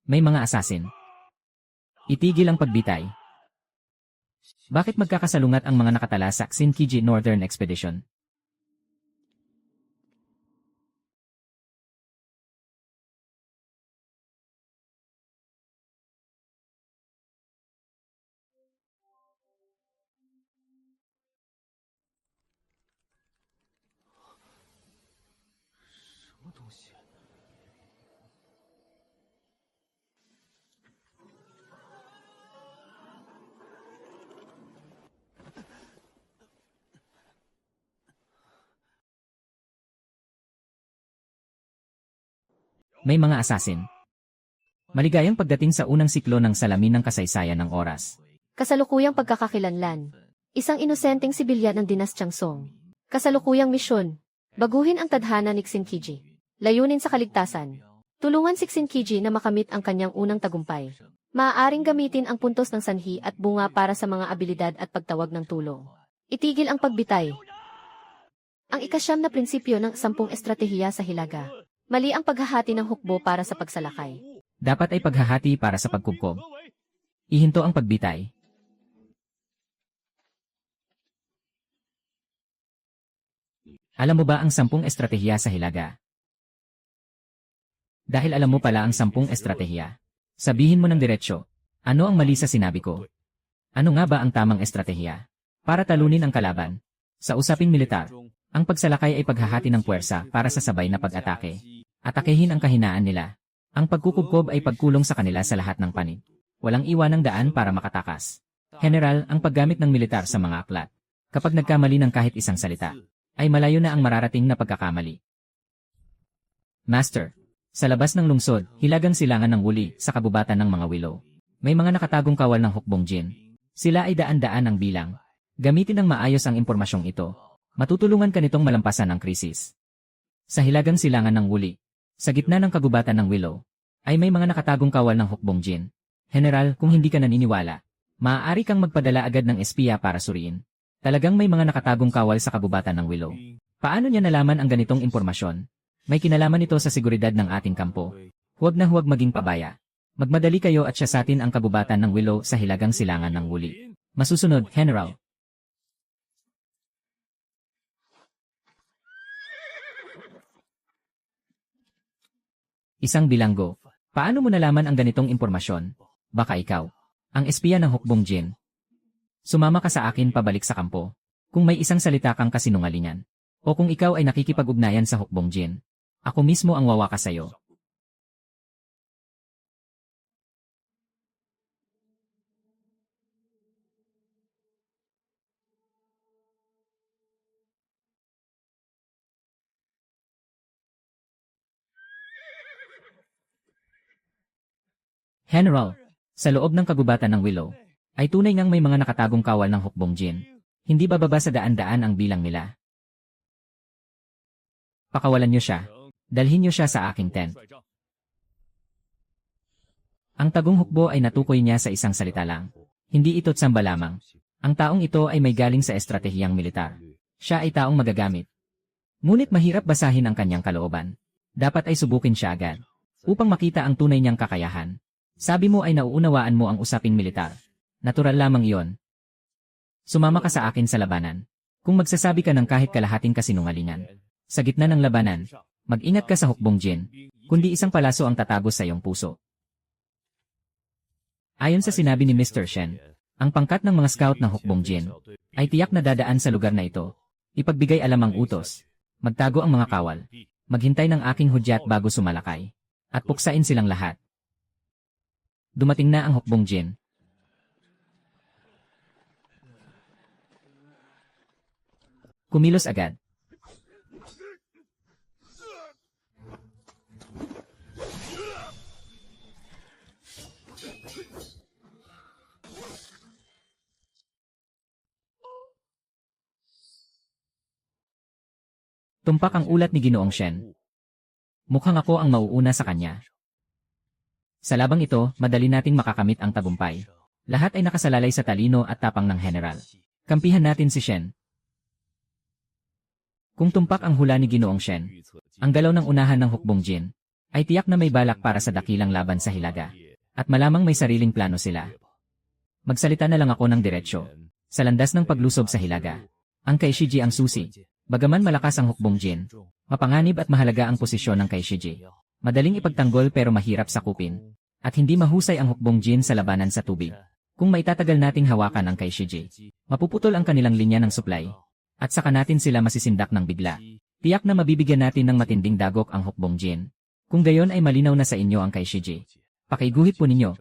May mga asasin. Itigil ang pagbitay. Bakit magkakasalungat ang mga nakatala sa Xinkiji Northern Expedition? May mga asasin. Maligayang pagdating sa unang siklo ng salamin ng kasaysayan ng oras. Kasalukuyang pagkakakilanlan. Isang inosenteng sibilyan ng dinastyang Song. Kasalukuyang misyon. Baguhin ang tadhana ni Xinkiji. Layunin sa kaligtasan. Tulungan si Xinkiji na makamit ang kanyang unang tagumpay. Maaaring gamitin ang puntos ng sanhi at bunga para sa mga abilidad at pagtawag ng tulong. Itigil ang pagbitay. Ang ikasyam na prinsipyo ng 10 estratehiya sa Hilaga. Mali ang paghahati ng hukbo para sa pagsalakay. Dapat ay paghahati para sa pagkubkob. Ihinto ang pagbitay. Alam mo ba ang 10 estratehiya sa Hilaga? Dahil alam mo pala ang 10 estratehiya, sabihin mo ng diretsyo, ano ang mali sa sinabi ko? Ano nga ba ang tamang estratehiya? Para talunin ang kalaban. Sa usaping militar, ang pagsalakay ay paghahati ng puwersa para sa sabay na pag-atake. Atakehin ang kahinaan nila. Ang pagkukubkob ay pagkulong sa kanila sa lahat ng panig. Walang iwanang daan para makatakas. General, ang paggamit ng militar sa mga aklat. Kapag nagkamali ng kahit isang salita, ay malayo na ang mararating na pagkakamali. Master, sa labas ng lungsod, hilagang silangan ng wuli sa kabubatan ng mga willow. May mga nakatagong kawal ng hukbong Jin. Sila ay daan-daan ang bilang. Gamitin ng maayos ang impormasyong ito. Matutulungan ka nitong malampasan ang krisis. Sa hilagang silangan ng wuli, sa gitna ng kagubatan ng willow, ay may mga nakatagong kawal ng hukbong Jin. General, kung hindi ka naniniwala, maaari kang magpadala agad ng espiya para suriin. Talagang may mga nakatagong kawal sa kabubatan ng willow. Paano niya nalaman ang ganitong impormasyon? May kinalaman ito sa seguridad ng ating kampo. Huwag na huwag maging pabaya. Magmadali kayo at siyasatin ang kagubatan ng willow sa hilagang silangan ng wuli. Masusunod, General. Isang bilanggo. Paano mo nalaman ang ganitong impormasyon? Baka ikaw, ang espiya ng hukbong Jin. Sumama ka sa akin pabalik sa kampo. Kung may isang salita kang kasinungalingan, o kung ikaw ay nakikipag-ugnayan sa hukbong Jin, ako mismo ang wawakas sa'yo. General, sa loob ng kagubatan ng willow, ay tunay ngang may mga nakatagong kawal ng hukbong Jin. Hindi bababa sa daan-daan ang bilang nila. Pakawalan niyo siya. Dalhin niyo siya sa aking tent. Ang tagong hukbo ay natukoy niya sa isang salita lang. Hindi ito't samba lamang. Ang taong ito ay may galing sa estratehiyang militar. Siya ay taong magagamit. Ngunit mahirap basahin ang kanyang kalooban. Dapat ay subukin siya agad, upang makita ang tunay niyang kakayahan. Sabi mo ay nauunawaan mo ang usaping militar. Natural lamang iyon. Sumama ka sa akin sa labanan. Kung magsasabi ka ng kahit kalahating kasinungalingan, sa gitna ng labanan, mag-ingat ka sa hukbong Jin, kundi isang palaso ang tatago sa iyong puso. Ayon sa sinabi ni Mr. Shen, ang pangkat ng mga scout ng hukbong Jin ay tiyak na dadaan sa lugar na ito. Ipagbigay alam ang utos, magtago ang mga kawal, maghintay ng aking hudyat bago sumalakay, at puksain silang lahat. Dumating na ang hukbong Jin. Kumilos agad. Tumpak ang ulat ni Ginoong Shen. Mukhang ako ang mauuna sa kanya. Sa labang ito, madali nating makakamit ang tagumpay. Lahat ay nakasalalay sa talino at tapang ng general. Kampihan natin si Shen. Kung tumpak ang hula ni Ginoong Shen, ang galaw ng unahan ng hukbong Jin ay tiyak na may balak para sa dakilang laban sa Hilaga. At malamang may sariling plano sila. Magsalita na lang ako ng diretsyo. Sa landas ng paglusob sa Hilaga, ang kay Shiji ang susi. Bagaman malakas ang hukbong Jin, mapanganib at mahalaga ang posisyon ng kay Shiji. Madaling ipagtanggol pero mahirap sakupin. At hindi mahusay ang hukbong Jin sa labanan sa tubig. Kung maitatagal nating hawakan ang kay Shiji, mapuputol ang kanilang linya ng supply. At saka natin sila masisindak ng bigla. Tiyak na mabibigyan natin ng matinding dagok ang hukbong Jin. Kung gayon ay malinaw na sa inyo ang kay Shiji. Pakiguhit po ninyo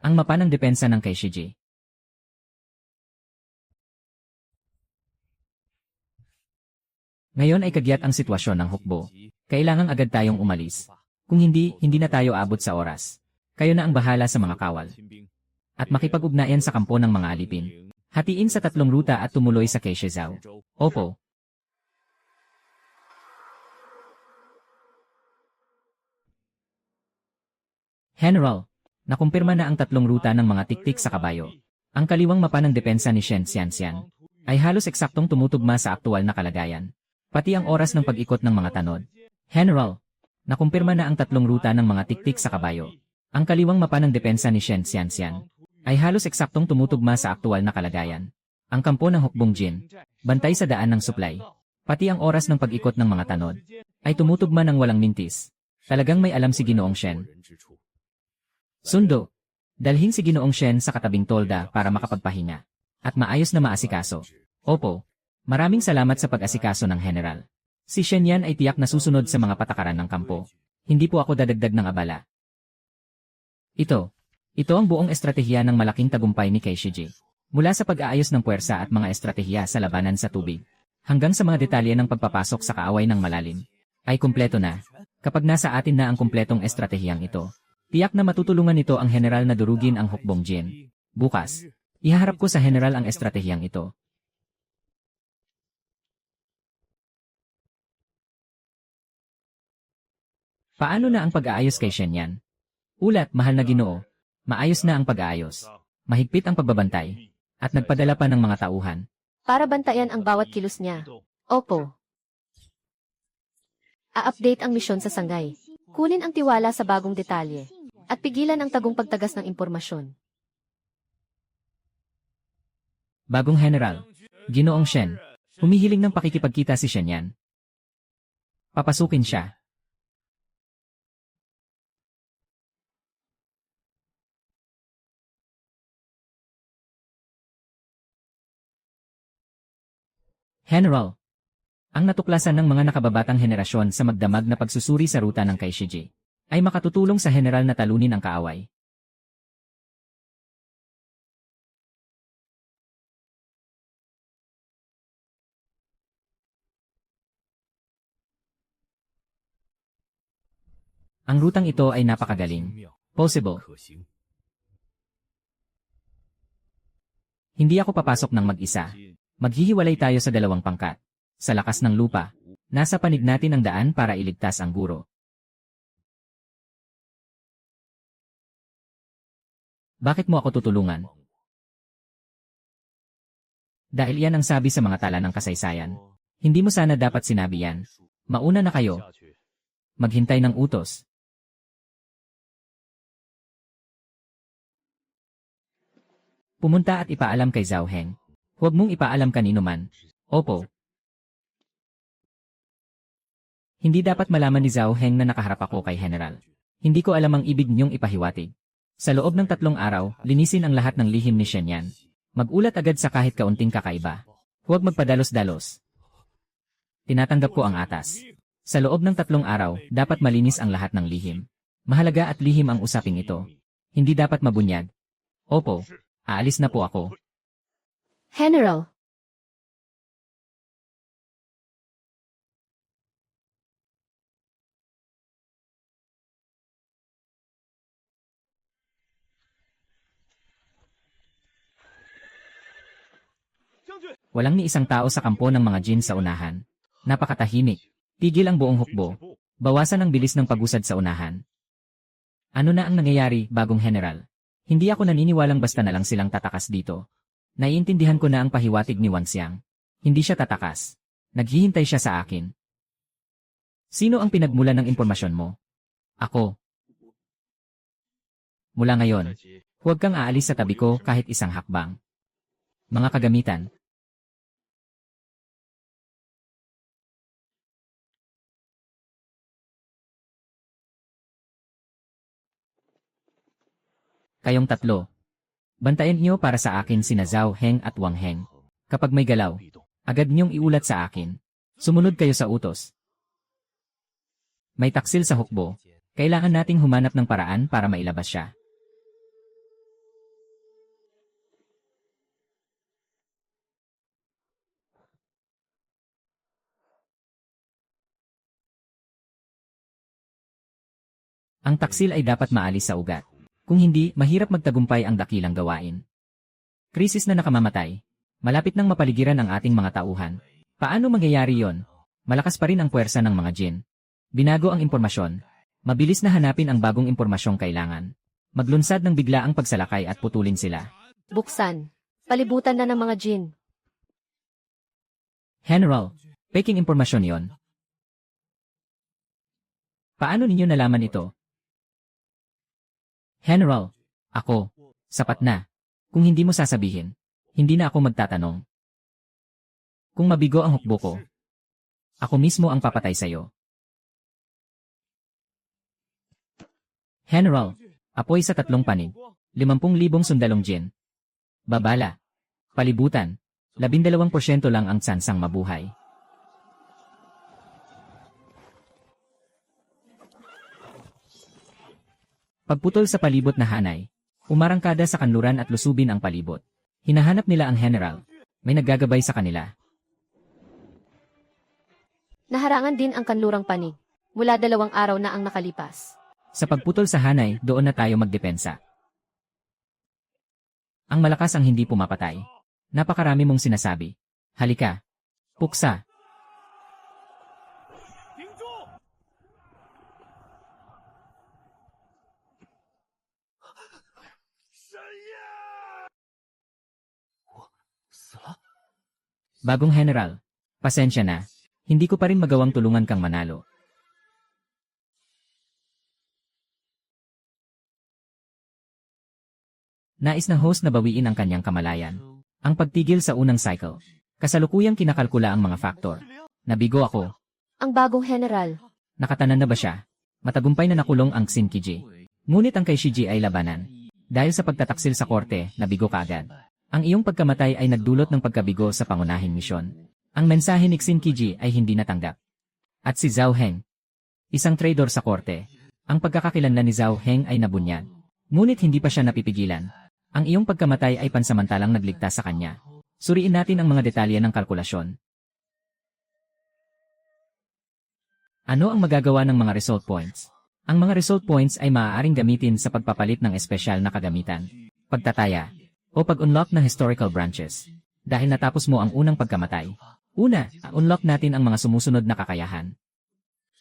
ang mapa ng depensa ng kay Shiji. Ngayon ay kagyat ang sitwasyon ng hukbo. Kailangang agad tayong umalis. Kung hindi, hindi na tayo abot sa oras. Kayo na ang bahala sa mga kawal. At makipag-ugnayan sa kampo ng mga alipin. Hatiin sa 3 ruta at tumuloy sa kay Shizao. Opo. General, nakumpirma na ang 3 ruta ng mga tiktik sa kabayo. Ang kaliwang mapa ng depensa ni Shen Xianxian ay halos eksaktong tumutugma sa aktual na kalagayan. Pati ang oras ng pag-ikot ng mga tanod. General, nakumpirma na ang 3 ruta ng mga tiktik sa kabayo. Ang kaliwang mapa ng depensa ni Shen Xianxian ay halos eksaktong tumutugma sa aktual na kalagayan. Ang kampo ng hukbong Jin, bantay sa daan ng supply, pati ang oras ng pag-ikot ng mga tanod, ay tumutugma ng walang mintis. Talagang may alam si Ginoong Shen. Sundo, dalhin si Ginoong Shen sa katabing tolda para makapagpahinga. At maayos na maasikaso. Opo, maraming salamat sa pag-asikaso ng General. Si Shen yan ay tiyak na susunod sa mga patakaran ng kampo. Hindi po ako dadagdag ng abala. Ito ang buong estratehiya ng malaking tagumpay ni kay Shiji. Mula sa pag-aayos ng puwersa at mga estratehiya sa labanan sa tubig, hanggang sa mga detalye ng pagpapasok sa kaaway ng malalim, ay kumpleto na. Kapag nasa atin na ang kumpletong estratehiyang ito, tiyak na matutulungan nito ang general na durugin ang hukbong Jin. Bukas, ihaharap ko sa general ang estratehiyang ito. Paano na ang pag-aayos kay Shen yan? Ulat, mahal na Ginoo. Maayos na ang pag-aayos. Mahigpit ang pagbabantay. At nagpadala pa ng mga tauhan. Para bantayan ang bawat kilos niya. Opo. A-update ang misyon sa Sangay. Kunin ang tiwala sa bagong detalye. At pigilan ang tagong pagtagas ng impormasyon. Bagong General, Ginoong Shen, humihiling ng pakikipagkita si Shen yan. Papasukin siya. General, ang natuklasan ng mga nakababatang henerasyon sa magdamag na pagsusuri sa ruta ng kay Shiji ay makatutulong sa general na talunin ang kaaway. Ang rutang ito ay napakagaling. Possible. Hindi ako papasok ng mag-isa. Maghihiwalay tayo sa 2 pangkat. Sa lakas ng lupa, nasa panig natin ang daan para iligtas ang guro. Bakit mo ako tutulungan? Dahil yan ang sabi sa mga tala ng kasaysayan. Hindi mo sana dapat sinabi yan. Mauna na kayo. Maghintay ng utos. Pumunta at ipaalam kay Zhao Heng. Huwag mong ipaalam kanino man. Opo. Hindi dapat malaman ni Zhao Heng na nakaharap ako kay General. Hindi ko alam ang ibig niyong ipahiwatig. Sa loob ng 3 araw, linisin ang lahat ng lihim ni Shen yan. Mag-ulat agad sa kahit kaunting kakaiba. Huwag magpadalos-dalos. Tinatanggap ko ang atas. Sa loob ng 3 araw, dapat malinis ang lahat ng lihim. Mahalaga at lihim ang usaping ito. Hindi dapat mabunyag. Opo, aalis na po ako. General. Walang ni isang tao sa kampo ng mga Jin sa unahan. Napakatahimik. Tigil ang buong hukbo. Bawasan ang bilis ng pagusad sa unahan. Ano na ang nangyayari, bagong general? Hindi ako naniniwalang basta na lang silang tatakas dito. Naiintindihan ko na ang pahiwatig ni Wang Xiang. Hindi siya tatakas. Naghihintay siya sa akin. Sino ang pinagmulan ng impormasyon mo? Ako. Mula ngayon, huwag kang aalis sa tabi ko kahit isang hakbang. Mga kagamitan. Kayong tatlo. Bantayan niyo para sa akin sina Zhao Heng at Wang Heng. Kapag may galaw, agad niyong iulat sa akin. Sumunod kayo sa utos. May taksil sa hukbo. Kailangan nating humanap ng paraan para mailabas siya. Ang taksil ay dapat maalis sa ugat. Kung hindi, mahirap magtagumpay ang dakilang gawain. Krisis na nakamamatay. Malapit nang mapaligiran ang ating mga tauhan. Paano mangyayari yon? Malakas pa rin ang puwersa ng mga jin. Binago ang impormasyon. Mabilis na hanapin ang bagong impormasyong kailangan. Maglunsad ng bigla ang pagsalakay at putulin sila. Buksan. Palibutan na ng mga jin. General, faking impormasyon yon. Paano ninyo nalaman ito? General, ako. Sapat na. Kung hindi mo sasabihin, hindi na ako magtatanong. Kung mabigo ang hukbo ko, ako mismo ang papatay sa'yo. General, apoy sa 3 panig, 50,000 sundalong jin. Babala. Palibutan. 12% lang ang tsansang mabuhay. Pagputol sa palibot na hanay, umarangkada sa kanluran at lusubin ang palibot. Hinahanap nila ang general. May naggagabay sa kanila. Naharangan din ang kanlurang panig. Mula 2 araw na ang nakalipas. Sa pagputol sa hanay, doon na tayo magdepensa. Ang malakas ang hindi pumapatay. Napakarami mong sinasabi. Halika. Puksa. Bagong general, pasensya na. Hindi ko pa rin magawang tulungan kang manalo. Nais ng host na bawiin ang kanyang kamalayan. Ang pagtigil sa unang cycle. Kasalukuyang kinakalkula ang mga faktor. Nabigo ako. Ang bagong general. Nakatanan na ba siya? Matagumpay na nakulong ang Xin Kiji. Ngunit ang kay Shiji ay labanan. Dahil sa pagtataksil sa korte, nabigo ka agad. Ang iyong pagkamatay ay nagdulot ng pagkabigo sa pangunahing misyon. Ang mensahe ni Xin Kiji ay hindi natanggap. At si Zhao Heng, isang traidor sa korte. Ang pagkakakilanlan ni Zhao Heng ay nabunyag. Ngunit hindi pa siya napipigilan. Ang iyong pagkamatay ay pansamantalang nagligtas sa kanya. Suriin natin ang mga detalye ng kalkulasyon. Ano ang magagawa ng mga result points? Ang mga result points ay maaaring gamitin sa pagpapalit ng espesyal na kagamitan, pagtataya, o pag-unlock ng historical branches. Dahil natapos mo ang unang pagkamatay. Una, unlock natin ang mga sumusunod na kakayahan.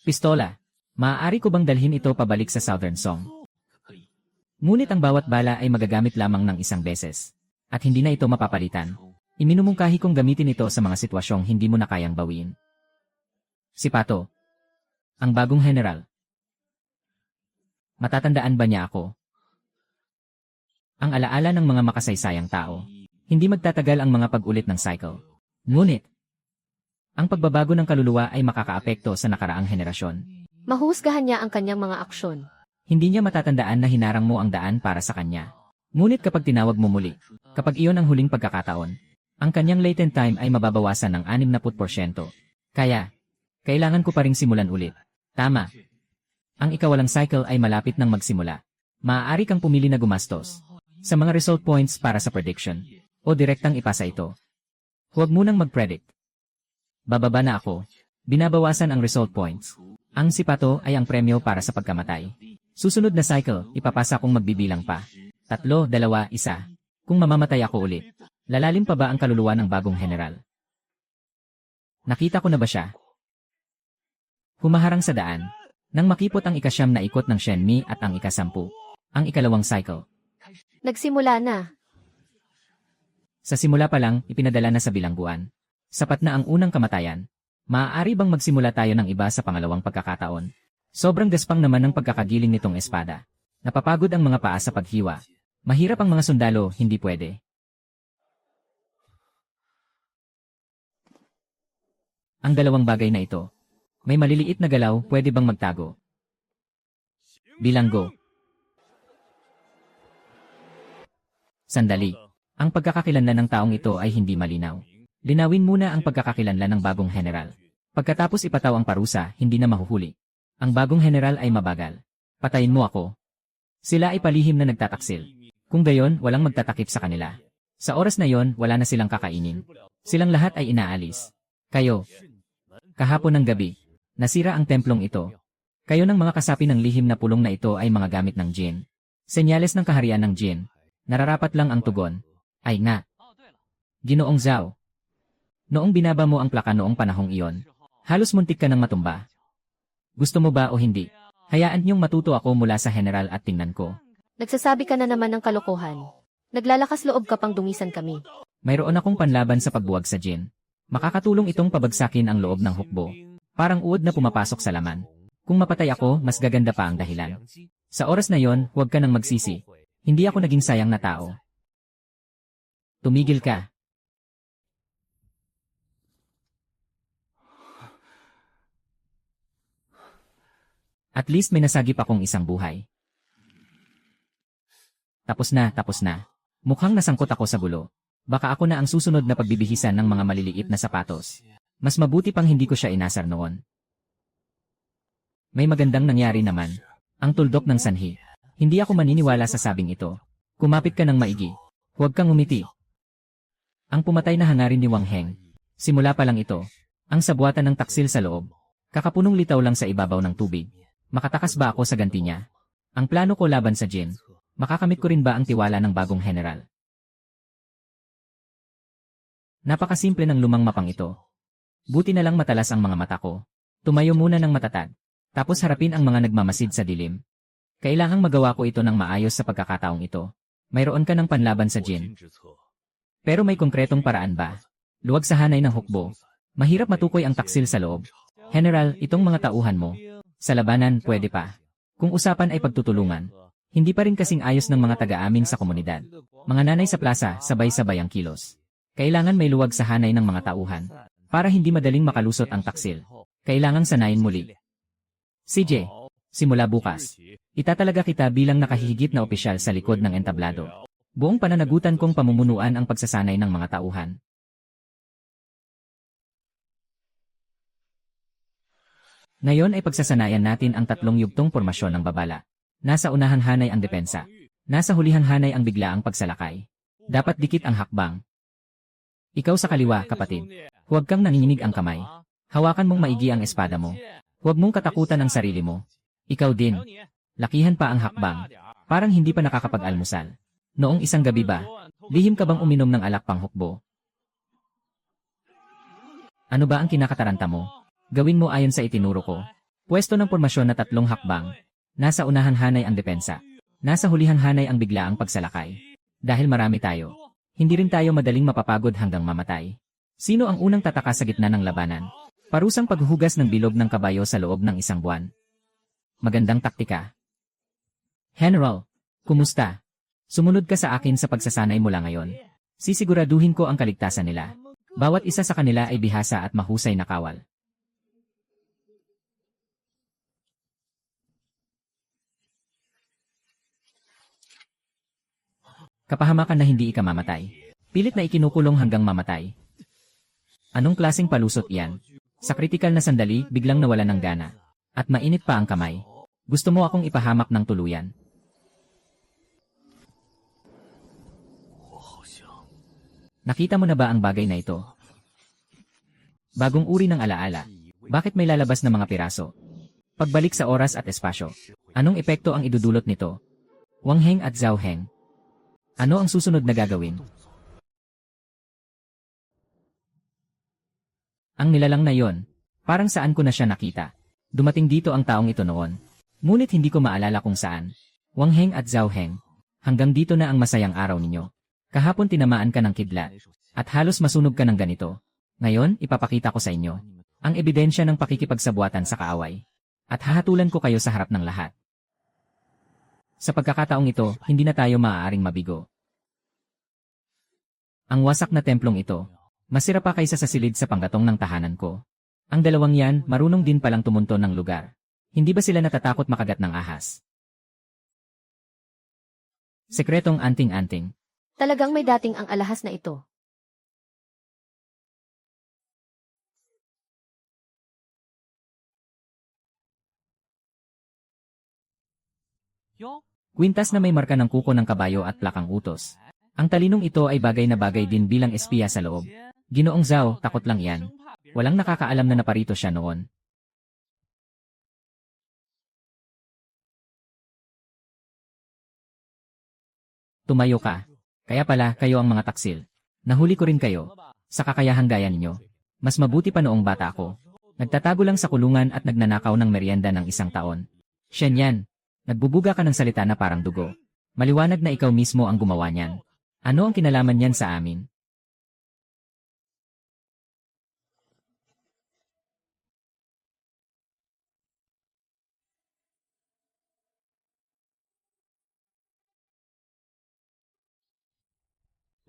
Pistola. Maaari ko bang dalhin ito pabalik sa Southern Song? Ngunit ang bawat bala ay magagamit lamang ng 1 beses. At hindi na ito mapapalitan. Iminumungkahi kong gamitin ito sa mga sitwasyong hindi mo na kayang bawiin. Si Pato. Ang bagong general. Matatandaan ba niya ako? Ang alaala ng mga makasaysayang tao. Hindi magtatagal ang mga pag-ulit ng cycle. Ngunit, ang pagbabago ng kaluluwa ay makakaapekto sa nakaraang henerasyon. Mahusgahan niya ang kanyang mga aksyon. Hindi niya matatandaan na hinarang mo ang daan para sa kanya. Ngunit kapag tinawag mo muli, kapag iyon ang huling pagkakataon, ang kanyang latent time ay mababawasan ng 60%. Kaya, kailangan ko pa ring simulan ulit. Tama. Ang ikawalang cycle ay malapit nang magsimula. Maaari kang pumili na gumastos sa mga result points para sa prediction o direktang ipasa ito. Huwag munang mag-predict. Bababa na ako. Binabawasan ang result points. Ang sipato ay ang premyo para sa pagkamatay. Susunod na cycle, ipapasa kung magbibilang pa. 3, 2, 1. Kung mamamatay ako ulit, lalalim pa ba ang kaluluwa ng bagong general? Nakita ko na ba siya? Humaharang sa daan. Nang makipot ang ika-9 na ikot ng Shenmi at ang ika-10, ang ikalawang cycle. Nagsimula na. Sa simula pa lang, ipinadala na sa bilangguan. Sapat na ang unang kamatayan. Maaari bang magsimula tayo ng iba sa pangalawang pagkakataon? Sobrang gaspang naman ng pagkakagiling nitong espada. Napapagod ang mga paa sa paghiwa. Mahirap ang mga sundalo, hindi pwede. Ang dalawang bagay na ito. May maliliit na galaw, pwede bang magtago? Bilanggo. Sandali. Ang pagkakakilanlan ng taong ito ay hindi malinaw. Linawin muna ang pagkakakilanlan ng bagong general. Pagkatapos ipataw ang parusa, hindi na mahuhuli. Ang bagong general ay mabagal. Patayin mo ako. Sila ay palihim na nagtataksil. Kung gayon, walang magtatakip sa kanila. Sa oras na yon, wala na silang kakainin. Silang lahat ay inaalis. Kayo. Kahapon ng gabi, nasira ang templong ito. Kayo ng mga kasapi ng lihim na pulong na ito ay mga gamit ng Jin. Senyales ng kaharian ng Jin. Nararapat lang ang tugon. Ay nga. Ginoong Zhao. Noong binaba mo ang plaka noong panahong iyon, halos muntik ka ng matumba. Gusto mo ba o hindi? Hayaan niyong matuto ako mula sa general at tingnan ko. Nagsasabi ka na naman ng kalokohan. Naglalakas loob ka pang dumisan kami. Mayroon akong panlaban sa pagbuwag sa Jin. Makakatulong itong pabagsakin ang loob ng hukbo. Parang uod na pumapasok sa laman. Kung mapatay ako, mas gaganda pa ang dahilan. Sa oras na yon, huwag ka nang magsisi. Hindi ako naging sayang na tao. Tumigil ka. At least may nasagip akong isang buhay. Tapos na. Mukhang nasangkot ako sa gulo. Baka ako na ang susunod na pagbibihisan ng mga maliliit na sapatos. Mas mabuti pang hindi ko siya inasar noon. May magandang nangyari naman. Ang tuldok ng sanhi. Hindi ako maniniwala sa sabing ito. Kumapit ka ng maigi. Huwag kang umiti. Ang pumatay na hangarin ni Wang Heng. Simula pa lang ito. Ang sabuatan ng taksil sa loob. Kakapunong litaw lang sa ibabaw ng tubig. Makatakas ba ako sa ganti niya? Ang plano ko laban sa Jin. Makakamit ko rin ba ang tiwala ng bagong general? Napakasimple ng lumang mapang ito. Buti na lang matalas ang mga mata ko. Tumayo muna ng matatag. Tapos harapin ang mga nagmamasid sa dilim. Kailangang magawa ko ito ng maayos sa pagkakataong ito. Mayroon ka ng panlaban sa Jin. Pero may konkretong paraan ba? Luwag sa hanay ng hukbo. Mahirap matukoy ang taksil sa loob. General, itong mga tauhan mo. Sa labanan, pwede pa. Kung usapan ay pagtutulungan. Hindi pa rin kasing ayos ng mga taga-amin sa komunidad. Mga nanay sa plaza, sabay-sabay ang kilos. Kailangan may luwag sa hanay ng mga tauhan. Para hindi madaling makalusot ang taksil. Kailangang sanayin muli. CJ, simula bukas. Itatalaga kita bilang nakahihigit na opisyal sa likod ng entablado. Buong pananagutan kong pamumunuan ang pagsasanay ng mga tauhan. Ngayon ay pagsasanayan natin ang tatlong yugtong pormasyon ng babala. Nasa unahang hanay ang depensa. Nasa hulihang hanay ang biglaang pagsalakay. Dapat dikit ang hakbang. Ikaw sa kaliwa, kapatid. Huwag kang nanginginig ang kamay. Hawakan mong maigi ang espada mo. Huwag mong katakutan ang sarili mo. Ikaw din. Lakihan pa ang hakbang. Parang hindi pa nakakapag-almusal. Noong isang gabi ba, lihim ka bang uminom ng alak pang hukbo? Ano ba ang kinakataranta mo? Gawin mo ayon sa itinuro ko. Pwesto ng pormasyon na tatlong hakbang. Nasa unahang hanay ang depensa. Nasa hulihang hanay ang biglaang pagsalakay. Dahil marami tayo, hindi rin tayo madaling mapapagod hanggang mamatay. Sino ang unang tataka sa gitna ng labanan? Parusang paghuhugas ng bilog ng kabayo sa loob ng isang buwan. Magandang taktika. General, kumusta? Sumunod ka sa akin sa pagsasanay mula ngayon. Sisiguraduhin ko ang kaligtasan nila. Bawat isa sa kanila ay bihasa at mahusay na kawal. Kapahamakan na hindi ikamamatay. Pilit na ikinukulong hanggang mamatay. Anong klaseng palusot iyan? Sa kritikal na sandali, biglang nawala ng gana. At mainit pa ang kamay. Gusto mo akong ipahamak ng tuluyan? Nakita mo na ba ang bagay na ito? Bagong uri ng alaala. Bakit may lalabas na mga piraso? Pagbalik sa oras at espasyo. Anong epekto ang idudulot nito? Wang Heng at Zhao Heng. Ano ang susunod na gagawin? Ang nilalang na yon, parang saan ko na siya nakita. Dumating dito ang taong ito noon. Ngunit hindi ko maalala kung saan. Wang Heng at Zhao Heng. Hanggang dito na ang masayang araw ninyo. Kahapon tinamaan ka ng kidlat. At halos masunog ka ng ganito. Ngayon, ipapakita ko sa inyo ang ebidensya ng pakikipagsabuatan sa kaaway. at hahatulan ko kayo sa harap ng lahat. Sa pagkakataong ito, hindi na tayo maaaring mabigo. Ang wasak na templong ito, masira pa kaysa sa silid sa panggatong ng tahanan ko. Ang dalawang yan, marunong din palang tumunto ng lugar. Hindi ba sila natatakot makagat ng ahas? Sekretong anting-anting. Talagang may dating ang alahas na ito. Kwintas na may marka ng kuko ng kabayo at plakang utos. Ang talinong ito ay bagay na bagay din bilang espiya sa loob. Ginoong Zhao, takot lang yan. Walang nakakaalam na naparito siya noon. Tumayo ka. Kaya pala, kayo ang mga taksil. Nahuli ko rin kayo. Sa kakayahang gaya ninyo. Mas mabuti pa noong bata ako. Nagtatago lang sa kulungan at nagnanakaw ng merienda ng 1 taon. Shen yan. Nagbubuga ka ng salita na parang dugo. Maliwanag na ikaw mismo ang gumawa niyan. Ano ang kinalaman niyan sa amin?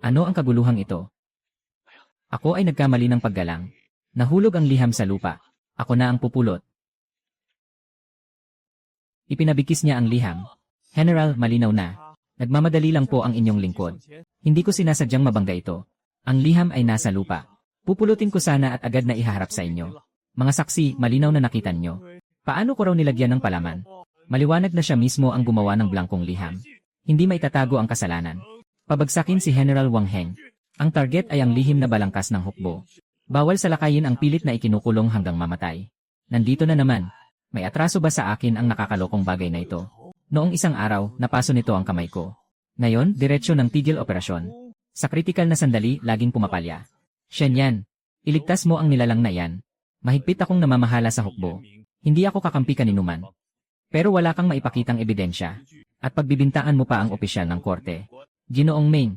Ano ang kaguluhang ito? Ako ay nagkamali ng paggalang. Nahulog ang liham sa lupa. Ako na ang pupulot. Ipinabikis niya ang liham. General, malinaw na. Nagmamadali lang po ang inyong lingkod. Hindi ko sinasadyang mabangga ito. Ang liham ay nasa lupa. Pupulutin ko sana at agad na ihaharap sa inyo. Mga saksi, malinaw na nakita nyo. Paano ko raw nilagyan ng palaman? Maliwanag na siya mismo ang gumawa ng blangkong liham. Hindi maitatago ang kasalanan. Pabagsakin si General Wang Heng. Ang target ay ang lihim na balangkas ng hukbo. Bawal salakayin ang pilit na ikinukulong hanggang mamatay. Nandito na naman. May atraso ba sa akin ang nakakalokong bagay na ito? Noong isang araw, napaso nito ang kamay ko. Ngayon, diretsyo ng tigil operasyon. Sa kritikal na sandali, laging pumapalya. Shen yan. Iligtas mo ang nilalang na yan. Mahigpit akong namamahala sa hukbo. Hindi ako kakampi kaninuman. Pero wala kang maipakitang ebidensya. At pagbibintaan mo pa ang opisyal ng korte. Ginoong Ming.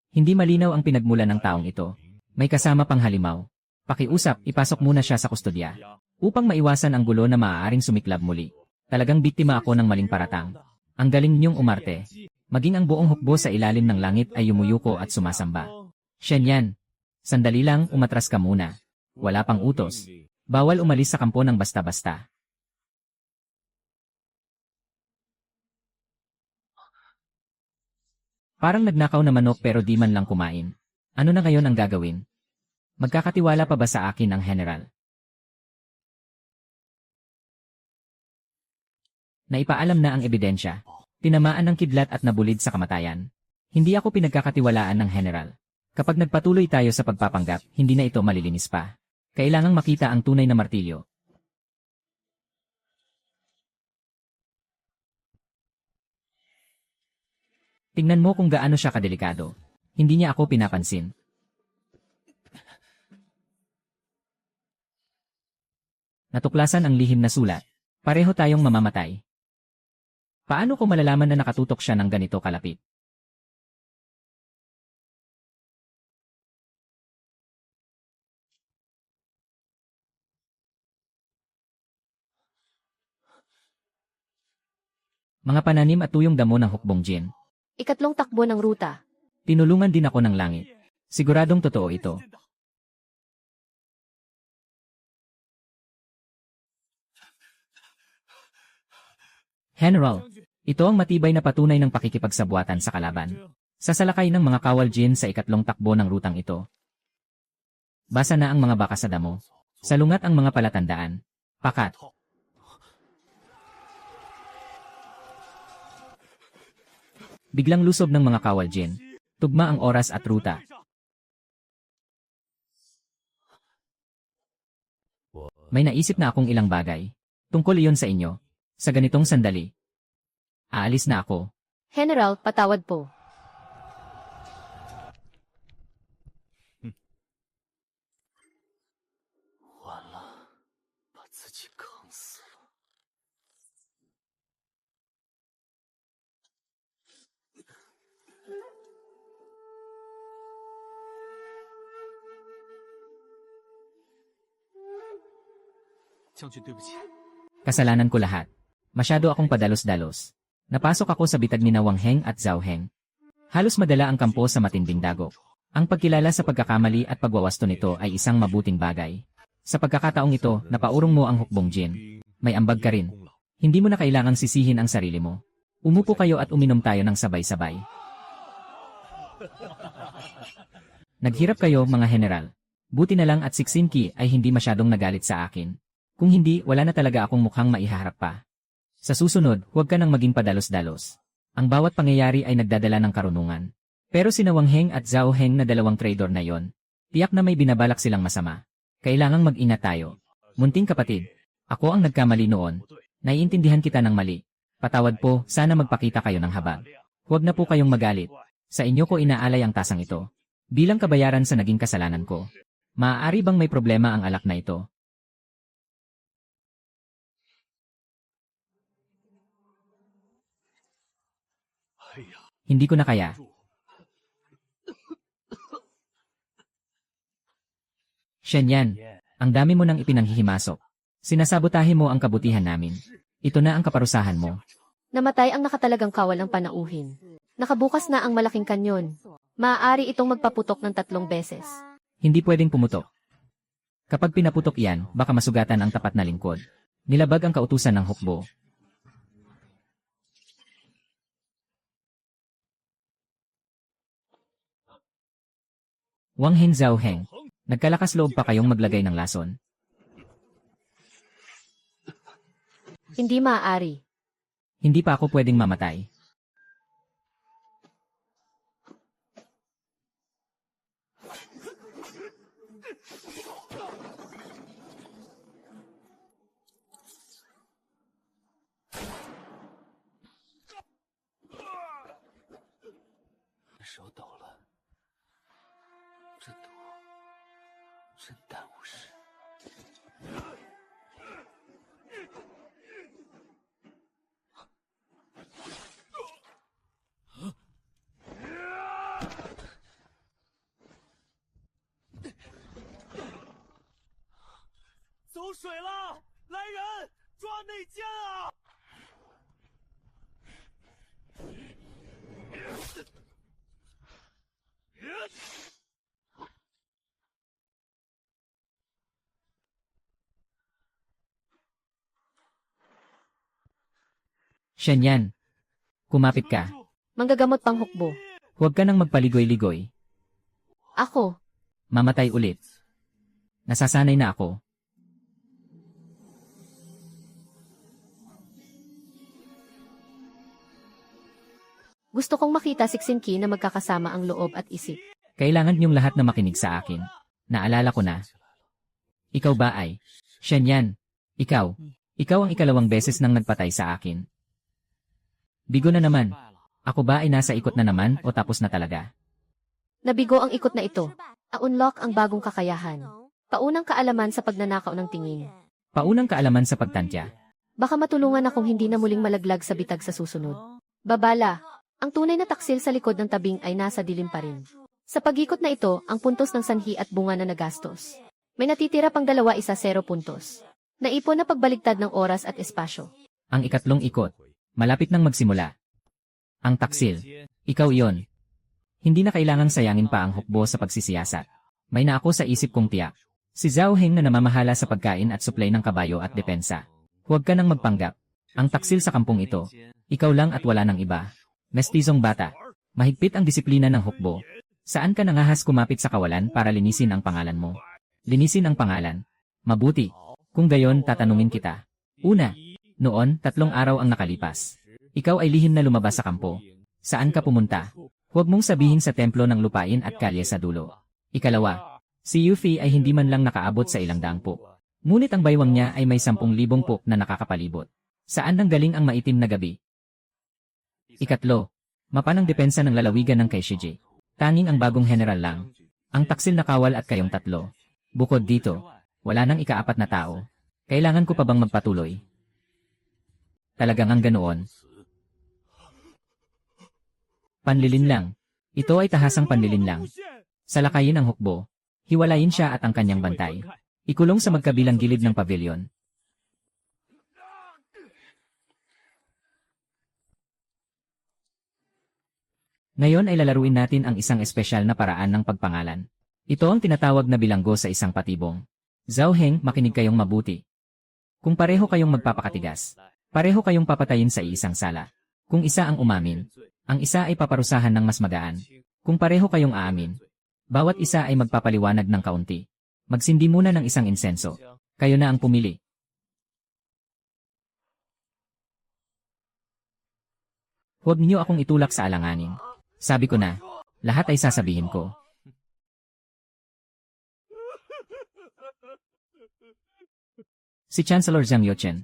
Hindi malinaw ang pinagmulan ng taong ito. May kasama pang halimaw. Pakiusap, ipasok muna siya sa kustodya. Upang maiwasan ang gulo na maaaring sumiklab muli. Talagang biktima ako ng maling paratang. Ang galing niyong umarte. Maging ang buong hukbo sa ilalim ng langit ay yumuyuko at sumasamba. Shen yan. Sandali lang, umatras ka muna. Wala pang utos. Bawal umalis sa kampo ng basta-basta. Parang nagnakaw na manok pero di man lang kumain. Ano na ngayon ang gagawin? Magkakatiwala pa ba sa akin ang general? Naipaalam na ang ebidensya. Tinamaan ng kidlat at nabulid sa kamatayan. Hindi ako pinagkakatiwalaan ng general. Kapag nagpatuloy tayo sa pagpapanggap, hindi na ito malilinis pa. Kailangang makita ang tunay na martilyo. Tingnan mo kung gaano siya kadelikado. Hindi niya ako pinapansin. Natuklasan ang lihim na sulat. Pareho tayong mamamatay. Paano ko malalaman na nakatutok siya ng ganito kalapit? Mga pananim at tuyong damo ng hukbong Jin. Ikatlong takbo ng ruta. Tinulungan din ako ng langit. Siguradong totoo ito. General, ito ang matibay na patunay ng pakikipagsabuatan sa kalaban. Sasalakay ng mga kawal Jin sa ikatlong takbo ng rutang ito. Basa na ang mga baka sa damo. Salungat ang mga palatandaan. Pakat. Biglang lusob ng mga kawal Jin. Tugma ang oras at ruta. May naisip na akong ilang bagay. Tungkol iyon sa inyo. Sa ganitong sandali. Aalis na ako. General, patawad po. Kasalanan ko lahat. Masyado akong padalos-dalos. Napasok ako sa bitag ni na Wang Heng at Zhao Heng. Halos madala ang kampo sa matinding dagok. Ang pagkilala sa pagkakamali at pagwawasto nito ay isang mabuting bagay. Sa pagkakataong ito, napaurong mo ang hukbong Jin. May ambag ka rin. Hindi mo na kailangang sisihin ang sarili mo. Umupo kayo at uminom tayo ng sabay-sabay. Naghirap kayo, mga general. Buti na lang at si Xinqi ay hindi masyadong nagalit sa akin. Kung hindi, wala na talaga akong mukhang maiharap pa. Sa susunod, huwag ka nang maging padalos-dalos. Ang bawat pangyayari ay nagdadala ng karunungan. Pero sina Wang Heng at Zhao Heng na dalawang traidor na yon, tiyak na may binabalak silang masama. Kailangang mag-ingat tayo. Munting kapatid, ako ang nagkamali noon. Naiintindihan kita ng mali. Patawad po, sana magpakita kayo ng habag. Huwag na po kayong magalit. Sa inyo ko inaalay ang tasang ito. Bilang kabayaran sa naging kasalanan ko. Maaari bang may problema ang alak na ito? Hindi ko na kaya. Shenyan, ang dami mo nang ipinanghihimasok. Sinasabotahe mo ang kabutihan namin. Ito na ang kaparusahan mo. Namatay ang nakatalagang kawal ng panauhin. Nakabukas na ang malaking kanyon. Maaari itong magpaputok ng 3 beses. Hindi pwedeng pumutok. Kapag pinaputok yan, baka masugatan ang tapat na lingkod. Nilabag ang kautusan ng hukbo. Wang Heng, Zhao Heng, nagkalakas loob pa kayong maglagay ng lason. Hindi maaari. Hindi pa ako pwedeng mamatay. Shenyan, kumapit ka. Manggagamot pang hukbo. Huwag ka nang magpaligoy-ligoy. Ako. Mamatay ulit. Nasasanay na ako. Gusto kong makita si Xinqi na magkakasama ang loob at isip. Kailangan niyong lahat na makinig sa akin. Naalala ko na. Ikaw ba ay? Shenyan, ikaw. Ikaw ang ikalawang beses nang nagpatay sa akin. Bigo na naman. Ako ba ay nasa ikot na naman o tapos na talaga? Nabigo ang ikot na ito. A-unlock ang bagong kakayahan. Paunang kaalaman sa pagnanakaw ng tingin. Paunang kaalaman sa pagtantya. Baka matulungan akong hindi na muling malaglag sa bitag sa susunod. Babala, ang tunay na taksil sa likod ng tabing ay nasa dilim pa rin. Sa pag-ikot na ito, ang puntos ng sanhi at bunga na nagastos. May natitira pang 2 isa 0 puntos. Naipon na pagbaligtad ng oras at espasyo. Ang ikatlong ikot. Malapit nang magsimula. Ang taksil. Ikaw iyon. Hindi na kailangang sayangin pa ang hukbo sa pagsisiyasat. May na ako sa isip kong tiyak. Si Zhao Heng na namamahala sa pagkain at supply ng kabayo at depensa. Huwag ka nang magpanggap. Ang taksil sa kampong ito. Ikaw lang at wala nang iba. Mestizong bata. Mahigpit ang disiplina ng hukbo. Saan ka nangahas kumapit sa kawalan para linisin ang pangalan mo? Linisin ang pangalan. Mabuti. Kung gayon, tatanungin kita. Una, noon, 3 araw ang nakalipas. Ikaw ay lihim na lumabas sa kampo. Saan ka pumunta? Huwag mong sabihin sa templo ng lupain at kalye sa dulo. Ikalawa, si Yuffie ay hindi man lang nakaabot sa 100 po. Ngunit ang baywang niya ay may 10,000 po na nakakapalibot. Saan nang galing ang maitim na gabi? Ikatlo, mapanang depensa ng lalawigan ng kay Shiji. Tanging ang bagong general lang. Ang taksil na kawal at kayong 3. Bukod dito, wala nang ika-4 na tao. Kailangan ko pa bang magpatuloy? Talagang ang ganoon. Panlilin lang. Ito ay tahasang panlilin lang. Salakayin ang hukbo. Hiwalayin siya at ang kanyang bantay. Ikulong sa magkabilang gilid ng pavilion. Ngayon ay lalaruin natin ang isang espesyal na paraan ng pagpangalan. Ito ang tinatawag na bilanggo sa isang patibong. Zhao Heng, makinig kayong mabuti. Kung pareho kayong magpapakatigas, pareho kayong papatayin sa iisang sala. Kung isa ang umamin, ang isa ay paparusahan ng mas magaan. Kung pareho kayong aamin, bawat isa ay magpapaliwanag ng kaunti. Magsindi muna ng isang insenso. Kayo na ang pumili. Huwag niyo akong itulak sa alanganin. Sabi ko na, lahat ay sasabihin ko. Si Chancellor Zhang Youchen.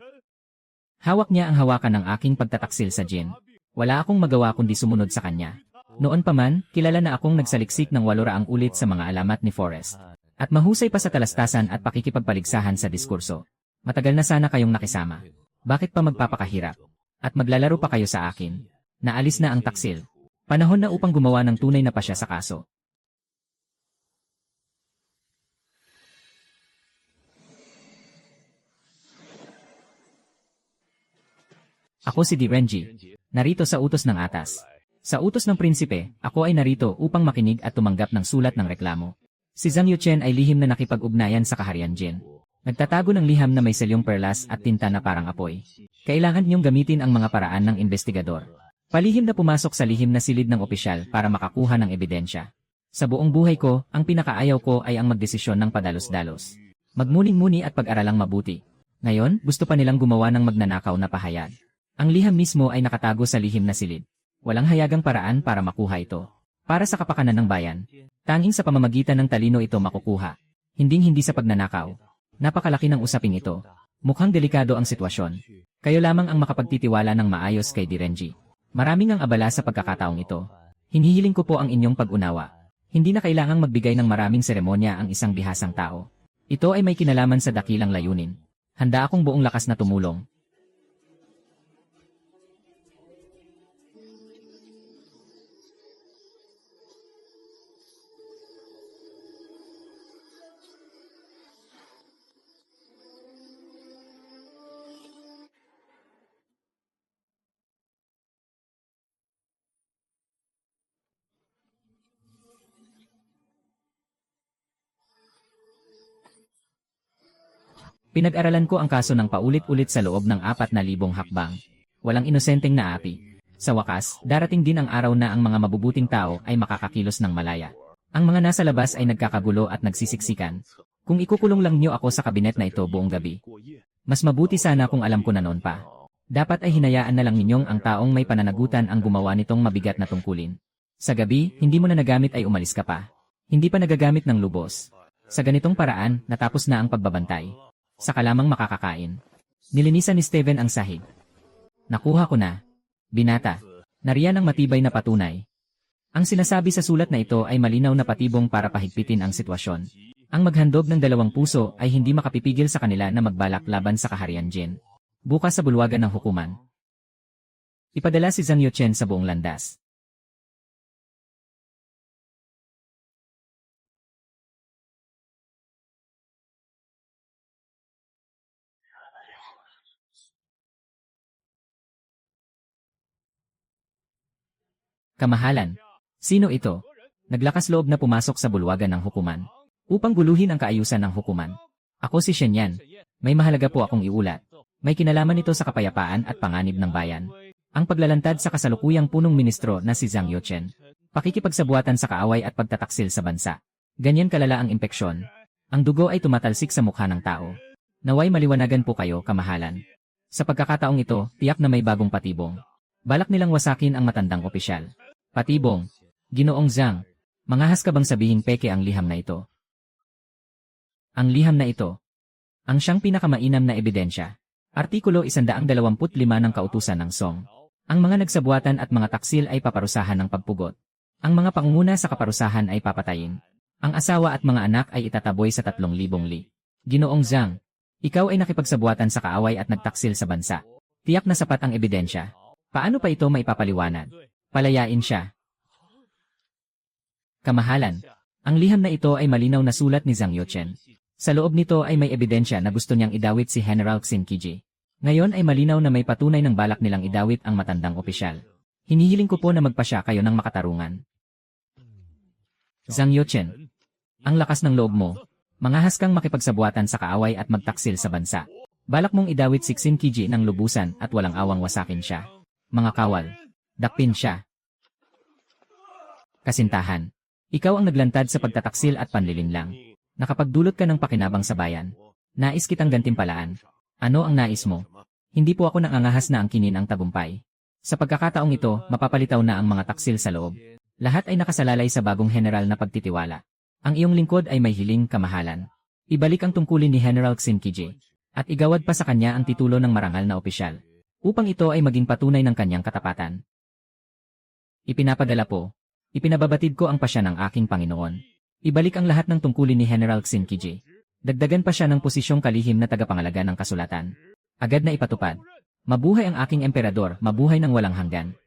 Hawak niya ang hawakan ng aking pagtataksil sa Jin. Wala akong magawa kundi sumunod sa kanya. Noon pa man, kilala na akong nagsaliksik ng 800 ulit sa mga alamat ni Forrest. At mahusay pa sa talastasan at pakikipagpaligsahan sa diskurso. Matagal na sana kayong nakisama. Bakit pa magpapakahirap? At maglalaro pa kayo sa akin? Naalis na ang taksil. Panahon na upang gumawa ng tunay na pasya sa kaso. Ako si Di Renji, narito sa utos ng atas. Sa utos ng prinsipe, ako ay narito upang makinig at tumanggap ng sulat ng reklamo. Si Zhang Youchen ay lihim na nakipag-ugnayan sa kaharian Jin. Nagtatago ng liham na may selyong perlas at tinta na parang apoy. Kailangan niyong gamitin ang mga paraan ng investigador. Palihim na pumasok sa lihim na silid ng opisyal para makakuha ng ebidensya. Sa buong buhay ko, ang pinakaayaw ko ay ang magdesisyon ng padalos-dalos. Magmuning-muni at pag-aralang mabuti. Ngayon, gusto pa nilang gumawa ng magnanakaw na pahayag. Ang liham mismo ay nakatago sa lihim na silid. Walang hayagang paraan para makuha ito. Para sa kapakanan ng bayan, tanging sa pamamagitan ng talino ito makukuha. Hinding-hindi sa pagnanakaw. Napakalaki ng usaping ito. Mukhang delikado ang sitwasyon. Kayo lamang ang makapagtitiwala ng maayos kay Di Renji. Maraming ang abala sa pagkakataong ito. Hinihiling ko po ang inyong pag-unawa. Hindi na kailangang magbigay ng maraming seremonya ang isang bihasang tao. Ito ay may kinalaman sa dakilang layunin. Handa akong buong lakas na tumulong. Pinag-aralan ko ang kaso ng paulit-ulit sa loob ng 4,000 hakbang. Walang inosenteng naapi. Sa wakas, darating din ang araw na ang mga mabubuting tao ay makakakilos ng malaya. Ang mga nasa labas ay nagkakagulo at nagsisiksikan. Kung ikukulong lang niyo ako sa kabinet na ito buong gabi. Mas mabuti sana kung alam ko na noon pa. Dapat ay hinayaan na lang ninyong ang taong may pananagutan ang gumawa nitong mabigat na tungkulin. Sa gabi, hindi mo na nagamit ay umalis ka pa. Hindi pa nagagamit ng lubos. Sa ganitong paraan, natapos na ang pagbabantay. Saka lamang makakakain. Nilinisan ni Steven ang sahig. Nakuha ko na. Binata. Nariyan ang matibay na patunay. Ang sinasabi sa sulat na ito ay malinaw na patibong para pahigpitin ang sitwasyon. Ang maghandog ng 2 puso ay hindi makapipigil sa kanila na magbalak laban sa kaharian Jin. Bukas sa bulwagan ng hukuman. Ipadala si Zhang Youchen sa buong landas. Kamahalan. Sino ito? Naglakas loob na pumasok sa bulwagan ng hukuman. Upang guluhin ang kaayusan ng hukuman. Ako si Shen Yan. May mahalaga po akong iulat. May kinalaman ito sa kapayapaan at panganib ng bayan. Ang paglalantad sa kasalukuyang punong ministro na si Zhang Youchen. Pakikipagsabuatan sa kaaway at pagtataksil sa bansa. Ganyan kalala ang impeksyon. Ang dugo ay tumatalsik sa mukha ng tao. Naway maliwanagan po kayo, kamahalan. Sa pagkakataong ito, tiyak na may bagong patibong. Balak nilang wasakin ang matandang opisyal. Patibong. Ginoong Zhang. Mangahas ka bang sabihing peke ang liham na ito? Ang liham na ito. Ang siyang pinakamainam na ebidensya. Artikulo 125 ng kautusan ng Song. Ang mga nagsabuatan at mga taksil ay paparusahan ng pagpugot. Ang mga pangunguna sa kaparusahan ay papatayin. Ang asawa at mga anak ay itataboy sa 3,000 li. Ginoong Zhang. Ikaw ay nakipagsabuatan sa kaaway at nagtaksil sa bansa. Tiyak na sapat ang ebidensya. Paano pa ito maipapaliwanag? Palayain siya. Kamahalan. Ang liham na ito ay malinaw na sulat ni Zhang Youchen. Sa loob nito ay may ebidensya na gusto niyang idawit si General Xin Kiji. Ngayon ay malinaw na may patunay ng balak nilang idawit ang matandang opisyal. Hinihiling ko po na magpasya kayo ng makatarungan. Zhang Youchen, ang lakas ng loob mo. Mangahas kang makipagsabuatan sa kaaway at magtaksil sa bansa. Balak mong idawit si Xin Kiji ng lubusan at walang awang wasakin siya. Mga kawal, dakpin siya. Kasintahan, ikaw ang naglantad sa pagtataksil at panlilinlang. Nakapagdulot ka ng pakinabang sa bayan. Nais kitang gantimpalaan. Ano ang nais mo? Hindi po ako nangangahas na angkinin ang tagumpay. Sa pagkakataong ito, mapapalitaw na ang mga taksil sa loob. Lahat ay nakasalalay sa bagong general na pagtitiwala. Ang iyong lingkod ay may hiling kamahalan. Ibalik ang tungkulin ni General Xin Kiji. At igawad pa sa kanya ang titulo ng marangal na opisyal. Upang ito ay maging patunay ng kanyang katapatan. Ipinapadala po. Ipinababatid ko ang pasya ng aking Panginoon. Ibalik ang lahat ng tungkulin ni General Xin Kiji. Dagdagan pa siya ng posisyong kalihim na tagapangalaga ng kasulatan. Agad na ipatupad. Mabuhay ang aking emperador, mabuhay ng walang hanggan.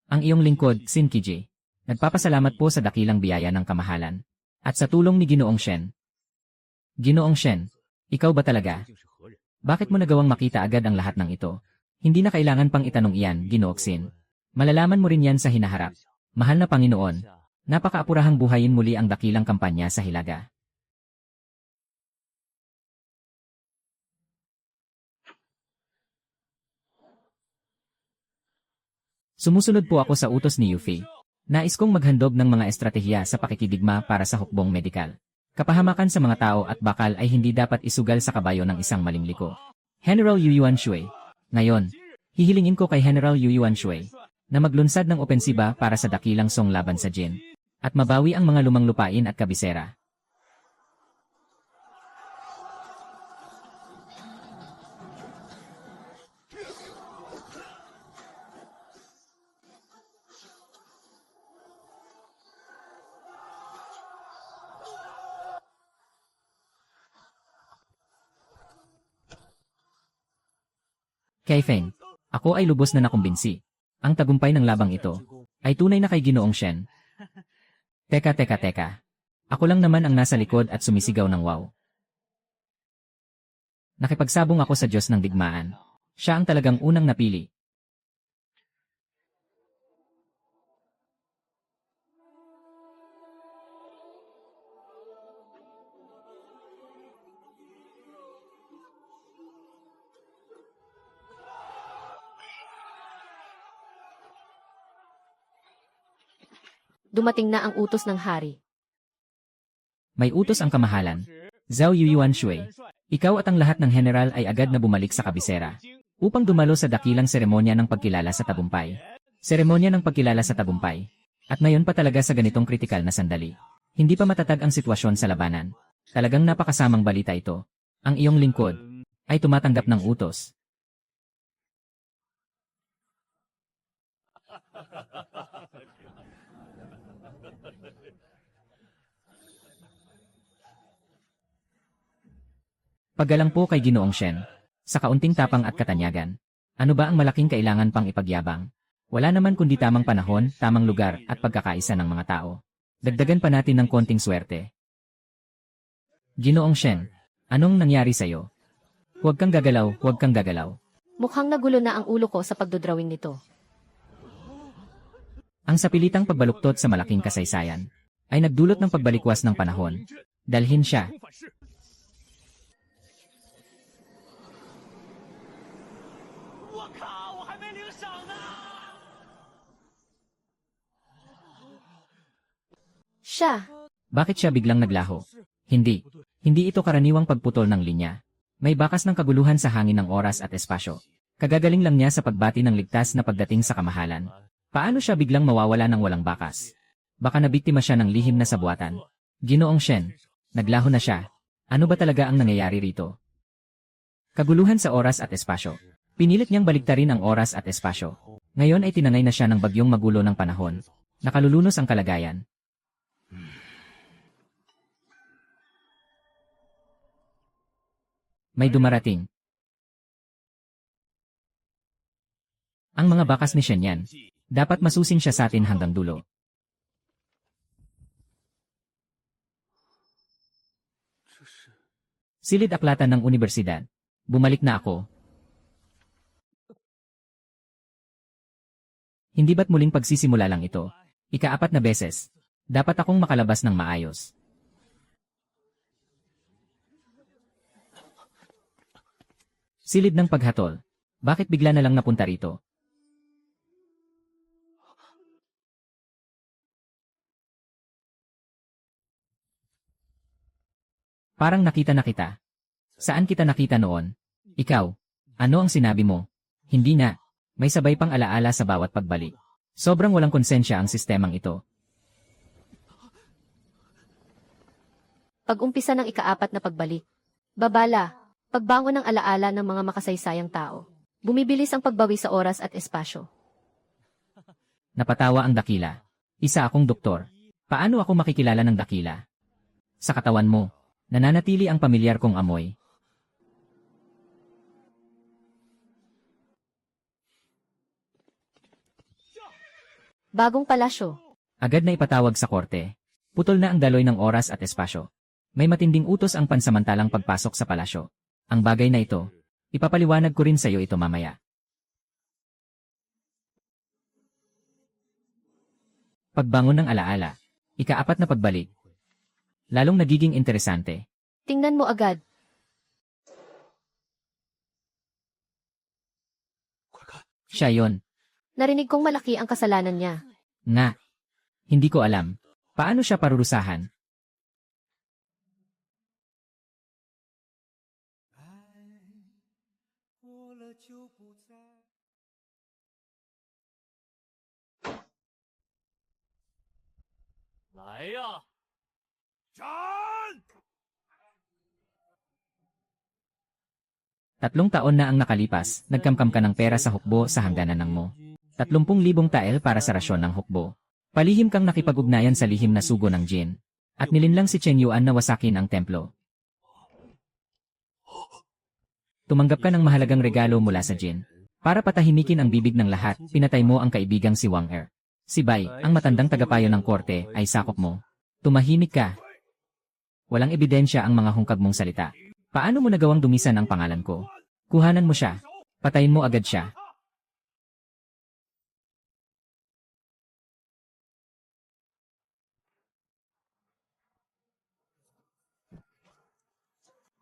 Ang iyong lingkod, Xin Kiji. Nagpapasalamat po sa dakilang biyaya ng kamahalan. At sa tulong ni Ginoong Shen. Ginoong Shen, ikaw ba talaga? Bakit mo nagawang makita agad ang lahat ng ito? Hindi na kailangan pang itanong iyan, Ginoong Xin. Malalaman mo rin yan sa hinaharap. Mahal na Panginoon, napakaapurahang buhayin muli ang dakilang kampanya sa Hilaga. Sumusunod po ako sa utos ni Yufi. Nais kong maghandog ng mga estratehiya sa pakikidigma para sa hukbong medikal. Kapahamakan sa mga tao at bakal ay hindi dapat isugal sa kabayo ng isang malimliko. General Yu Yuan Shui. Ngayon, hihilingin ko kay General Yu Yuan Shui na maglunsad ng opensiba para sa dakilang song laban sa Jin at mabawi ang mga lumang lupain at kabisera. Kay Feng, ako ay lubos na nakumbinsi. Ang tagumpay ng labang ito ay tunay na kay Ginoong Shen. Teka. Ako lang naman ang nasa likod at sumisigaw ng wow. Nakipagsabong ako sa Diyos ng digmaan. Siya ang talagang unang napili. Dumating na ang utos ng hari. May utos ang kamahalan. Zhao Yuan Shui, ikaw at ang lahat ng general ay agad na bumalik sa kabisera upang dumalo sa dakilang seremonya ng pagkilala sa tagumpay. Seremonya ng pagkilala sa tagumpay. At ngayon pa talaga sa ganitong kritikal na sandali. Hindi pa matatag ang sitwasyon sa labanan. Talagang napakasamang balita ito. Ang iyong lingkod ay tumatanggap ng utos. Paggalang po kay Ginoong Shen. Sa kaunting tapang at katanyagan. Ano ba ang malaking kailangan pang ipagyabang? Wala naman kundi tamang panahon, tamang lugar, at pagkakaisa ng mga tao. Dagdagan pa natin ng konting swerte. Ginoong Shen, anong nangyari sa'yo? Huwag kang gagalaw, huwag kang gagalaw. Mukhang nagulo na ang ulo ko sa pagdodrawing nito. Ang sapilitang pagbaluktot sa malaking kasaysayan ay nagdulot ng pagbalikwas ng panahon. Dalhin siya. Siya! Bakit siya biglang naglaho? Hindi. Hindi ito karaniwang pagputol ng linya. May bakas ng kaguluhan sa hangin ng oras at espasyo. Kagagaling lang niya sa pagbati ng ligtas na pagdating sa kamahalan. Paano siya biglang mawawala ng walang bakas? Baka nabiktima siya ng lihim na sabuatan. Ginoong Shen, naglaho na siya. Ano ba talaga ang nangyayari rito? Kaguluhan sa oras at espasyo. Pinilit niyang baliktarin ang oras at espasyo. Ngayon ay tinangay na siya ng bagyong magulo ng panahon. Nakalulunos ang kalagayan. May dumarating. Ang mga bakas ni Shen yan. Dapat masusin siya sa atin hanggang dulo. Silid aklatan ng universidad. Bumalik na ako. Hindi ba't muling pagsisimula lang ito? Ika-4 na beses. Dapat akong makalabas ng maayos. Silid ng paghatol. Bakit bigla na lang napunta rito? Parang nakita na kita. Saan kita nakita noon? Ikaw. Ano ang sinabi mo? Hindi na. May sabay pang alaala sa bawat pagbalik. Sobrang walang konsensya ang sistemang ito. Pag-umpisa ng ika-4 na pagbalik. Babala, pagbangon ng alaala ng mga makasaysayang tao. Bumibilis ang pagbawi sa oras at espasyo. Napatawa ang dakila. Isa akong doktor. Paano ako makikilala ng dakila? Sa katawan mo, nananatili ang pamilyar kong amoy. Bagong palasyo. Agad na ipatawag sa korte. Putol na ang daloy ng oras at espasyo. May matinding utos ang pansamantalang pagpasok sa palasyo. Ang bagay na ito, ipapaliwanag ko rin sa iyo ito mamaya. Pagbangon ng alaala. Ika-4 na pagbalik. Lalong nagiging interesante. Tingnan mo agad. Siya yon. Narinig kong malaki ang kasalanan niya. Nga. Hindi ko alam. Paano siya parurusahan? Tatlong taon na ang nakalipas, nagkamkam ka ng pera sa hukbo sa hangganan ng mo. 30,000 tael para sa rasyon ng hukbo. Palihim kang nakipag-ugnayan sa lihim na sugo ng Jin. At nilinlang si Chen Yuan na wasakin ang templo. Tumanggap ka ng mahalagang regalo mula sa Jin. Para patahimikin ang bibig ng lahat, pinatay mo ang kaibigang si Wang Er. Si Bai, ang matandang tagapayo ng korte, ay sakop mo. Tumahimik ka. Walang ebidensya ang mga hungkag mong salita. Paano mo nagawang dumisan ang pangalan ko? Kuhanan mo siya. Patayin mo agad siya.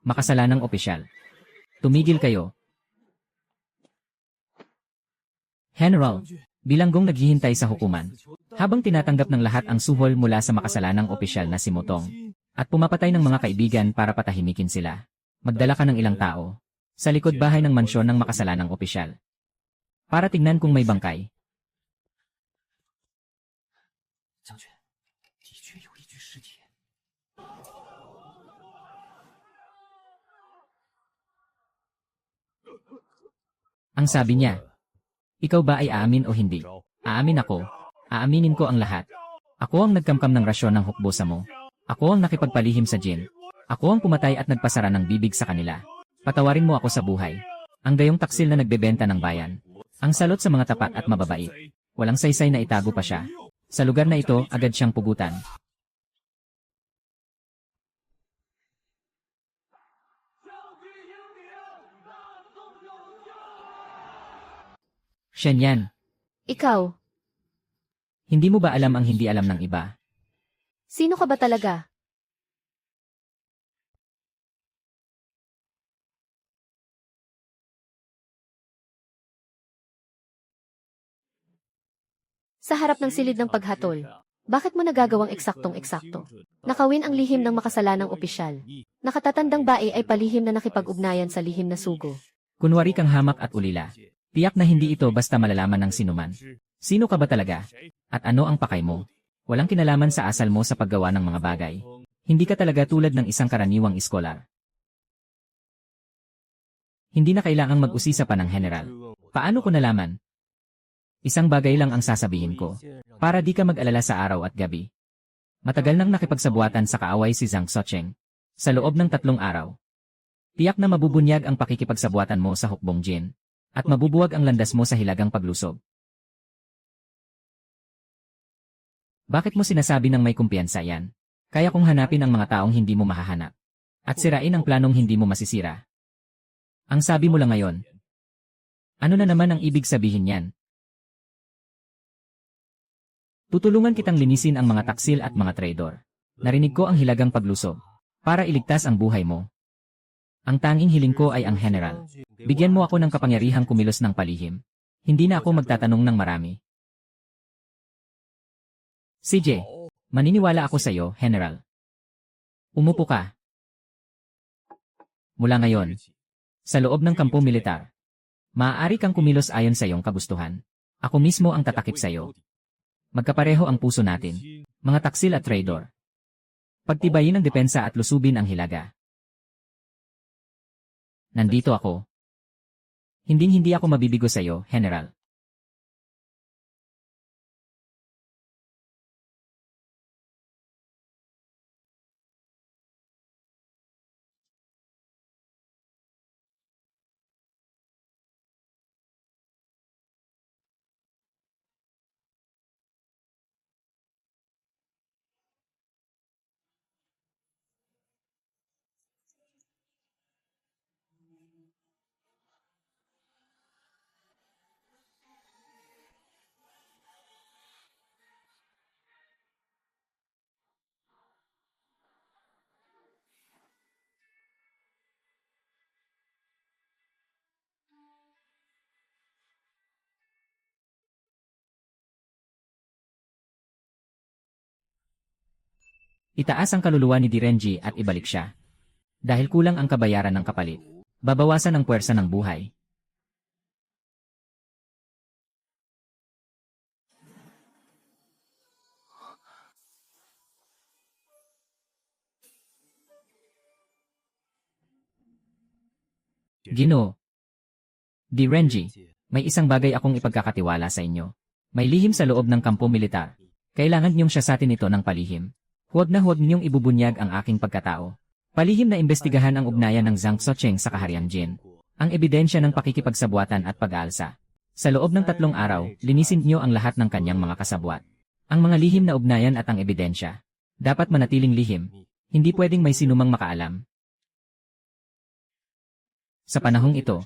Makasalanang opisyal. Tumigil kayo. General, bilanggong naghihintay sa hukuman. Habang tinatanggap ng lahat ang suhol mula sa makasalanang opisyal na si Motong, at pumapatay ng mga kaibigan para patahimikin sila. Magdala ka ng ilang tao sa likod bahay ng mansyon ng makasalanang opisyal. Para tignan kung may bangkay. Ang sabi niya, ikaw ba ay aamin o hindi? Aamin ako. Aaminin ko ang lahat. Ako ang nagkamkam ng rasyon ng hukbo sa mo. Ako ang nakipagpalihim sa Jin. Ako ang pumatay at nagpasara ng bibig sa kanila. Patawarin mo ako sa buhay. Ang gayong taksil na nagbebenta ng bayan. Ang salot sa mga tapat at mababait. Walang saysay na itago pa siya. Sa lugar na ito, agad siyang pugutan. Shen Yan. Ikaw, Hindi mo ba alam ang hindi alam ng iba? sino ka ba talaga? Sa harap ng silid ng paghatol, bakit mo nagagawang eksaktong-eksakto? Nakawin ang lihim ng makasalanang opisyal. Nakatatandang bae ay palihim na nakipag-ugnayan sa lihim na sugo. Kunwari kang hamak at ulila. Tiyak na hindi ito basta malalaman ng sinuman. Sino ka ba talaga? At ano ang pakay mo? Walang kinalaman sa asal mo sa paggawa ng mga bagay. Hindi ka talaga tulad ng isang karaniwang iskolar. Hindi na kailangang mag-usisa pa ng general. Paano ko nalaman? Isang bagay lang ang sasabihin ko. Para di ka mag-alala sa araw at gabi. Matagal nang nakipagsabuatan sa kaaway si Zhang Socheng. Sa loob ng 3 araw. Tiyak na mabubunyag ang pakikipagsabuatan mo sa hukbong Jin. At mabubuwag ang landas mo sa hilagang paglusob. Bakit mo sinasabi ng may kumpiyansa yan? Kaya kong hanapin ang mga taong hindi mo mahahanap. At sirain ang planong hindi mo masisira. Ang sabi mo lang ngayon. Ano na naman ang ibig sabihin yan? Tutulungan kitang linisin ang mga taksil at mga traidor. Narinig ko ang hilagang paglusob. Para iligtas ang buhay mo. Ang tanging hiling ko ay ang General. Bigyan mo ako ng kapangyarihang kumilos ng palihim. Hindi na ako magtatanong ng marami. CJ, maniniwala ako sa iyo, General. Umupo ka. Mula ngayon, sa loob ng kampo militar, maaari kang kumilos ayon sa iyong kagustuhan. Ako mismo ang tatakip sa iyo. Magkapareho ang puso natin, mga taksil at traidor. Pagtibayin ang depensa at lusubin ang hilaga. Nandito ako. Hinding-hindi ako mabibigo sa iyo, General. Itaas ang kaluluwa ni Direnji at ibalik siya. Dahil kulang ang kabayaran ng kapalit. Babawasan ang puwersa ng buhay. Ginoo. Direnji, may isang bagay akong ipagkakatiwala sa inyo. May lihim sa loob ng kampo militar. Kailangan niyong siyasatin ito ng palihim. Huwag na huwag niyong ibubunyag ang aking pagkatao. Palihim na imbestigahan ang ugnayan ng Zhang Socheng sa Kahariang Jin. Ang ebidensya ng pakikipagsabuatan at pag-aalsa. Sa loob ng 3 araw, linisin niyo ang lahat ng kanyang mga kasabwat. Ang mga lihim na ugnayan at ang ebidensya. Dapat manatiling lihim. Hindi pwedeng may sinumang makaalam. Sa panahong ito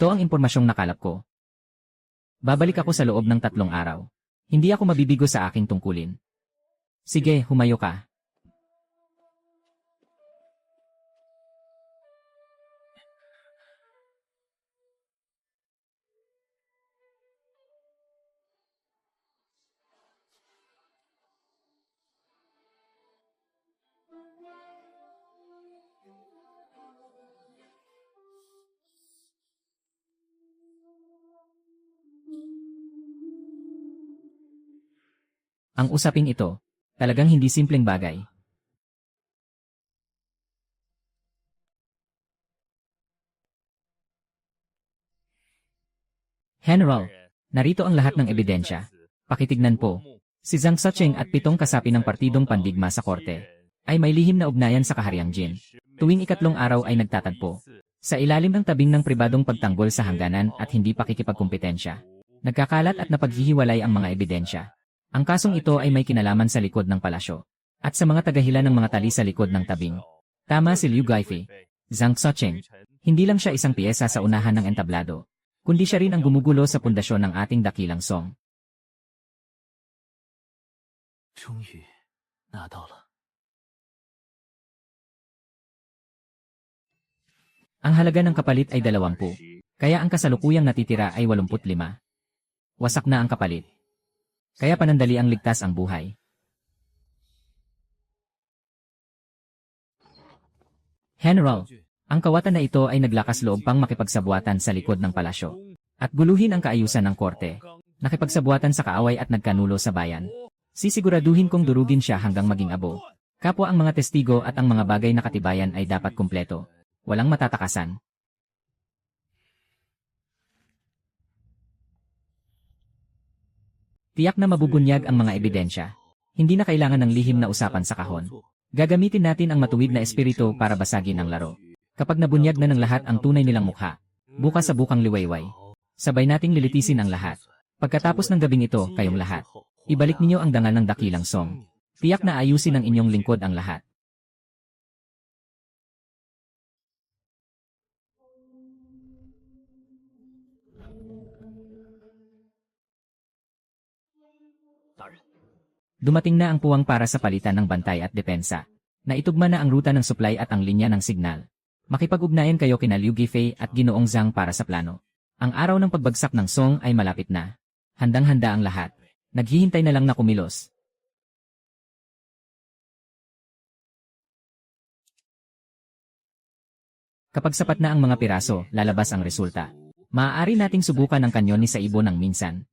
ang impormasyong nakalap ko. Babalik ako sa loob ng 3 araw. Hindi ako mabibigo sa aking tungkulin. Sige, humayo ka. Ang usaping ito, talagang hindi simpleng bagay. General, narito ang lahat ng ebidensya. Pakitignan po. Si Zhang Socheng at 7 kasapi ng partidong pandigma sa korte ay may lihim na ugnayan sa Kahariang Jin. Tuwing 3 araw ay nagtatagpo. Sa ilalim ng tabing ng pribadong pagtanggol sa hangganan at hindi pakikipagkumpetensya. Nagkakalat at napaghihiwalay ang mga ebidensya. Ang kasong ito ay may kinalaman sa likod ng palasyo at sa mga tagahilan ng mga tali sa likod ng tabing. Tama si Liu Gaifei. Zhang Socheng. Hindi lang siya isang piyesa sa unahan ng entablado, kundi siya rin ang gumugulo sa pundasyon ng ating dakilang song. 终于拿到了。 Ang halaga ng kapalit ay 20, kaya ang kasalukuyang natitira ay 85. Wasak na ang kapalit. Kaya panandali ang ligtas ang buhay. General, ang kawatan na ito ay naglakas loob pang makipagsabuatan sa likod ng palasyo at guluhin ang kaayusan ng korte. Nakipagsabuatan sa kaaway at nagkanulo sa bayan. Sisiguraduhin kong durugin siya hanggang maging abo. Kapwa ang mga testigo at ang mga bagay na katibayan ay dapat kumpleto. Walang matatakasan. Tiyak na mabubunyag ang mga ebidensya. Hindi na kailangan ng lihim na usapan sa kahon. Gagamitin natin ang matuwid na espiritu para basagin ang laro. Kapag nabunyag na ng lahat ang tunay nilang mukha, bukas sa bukang liwayway, sabay nating lilitisin ang lahat. Pagkatapos ng gabing ito, kayong lahat, ibalik ninyo ang dangal ng dakilang song. Tiyak na ayusin ng inyong lingkod ang lahat. Dumating na ang puwang para sa palitan ng bantay at depensa. Naitugma na ang ruta ng supply at ang linya ng signal. Makipag-ugnayan kayo kina Liu Gifei at Ginoong Zhang para sa plano. Ang araw ng pagbagsak ng Song ay malapit na. Handang-handa ang lahat. Naghihintay na lang na kumilos. Kapag sapat na ang mga piraso, lalabas ang resulta. Maaari nating subukan ang kanyon ni Saibo ng minsan.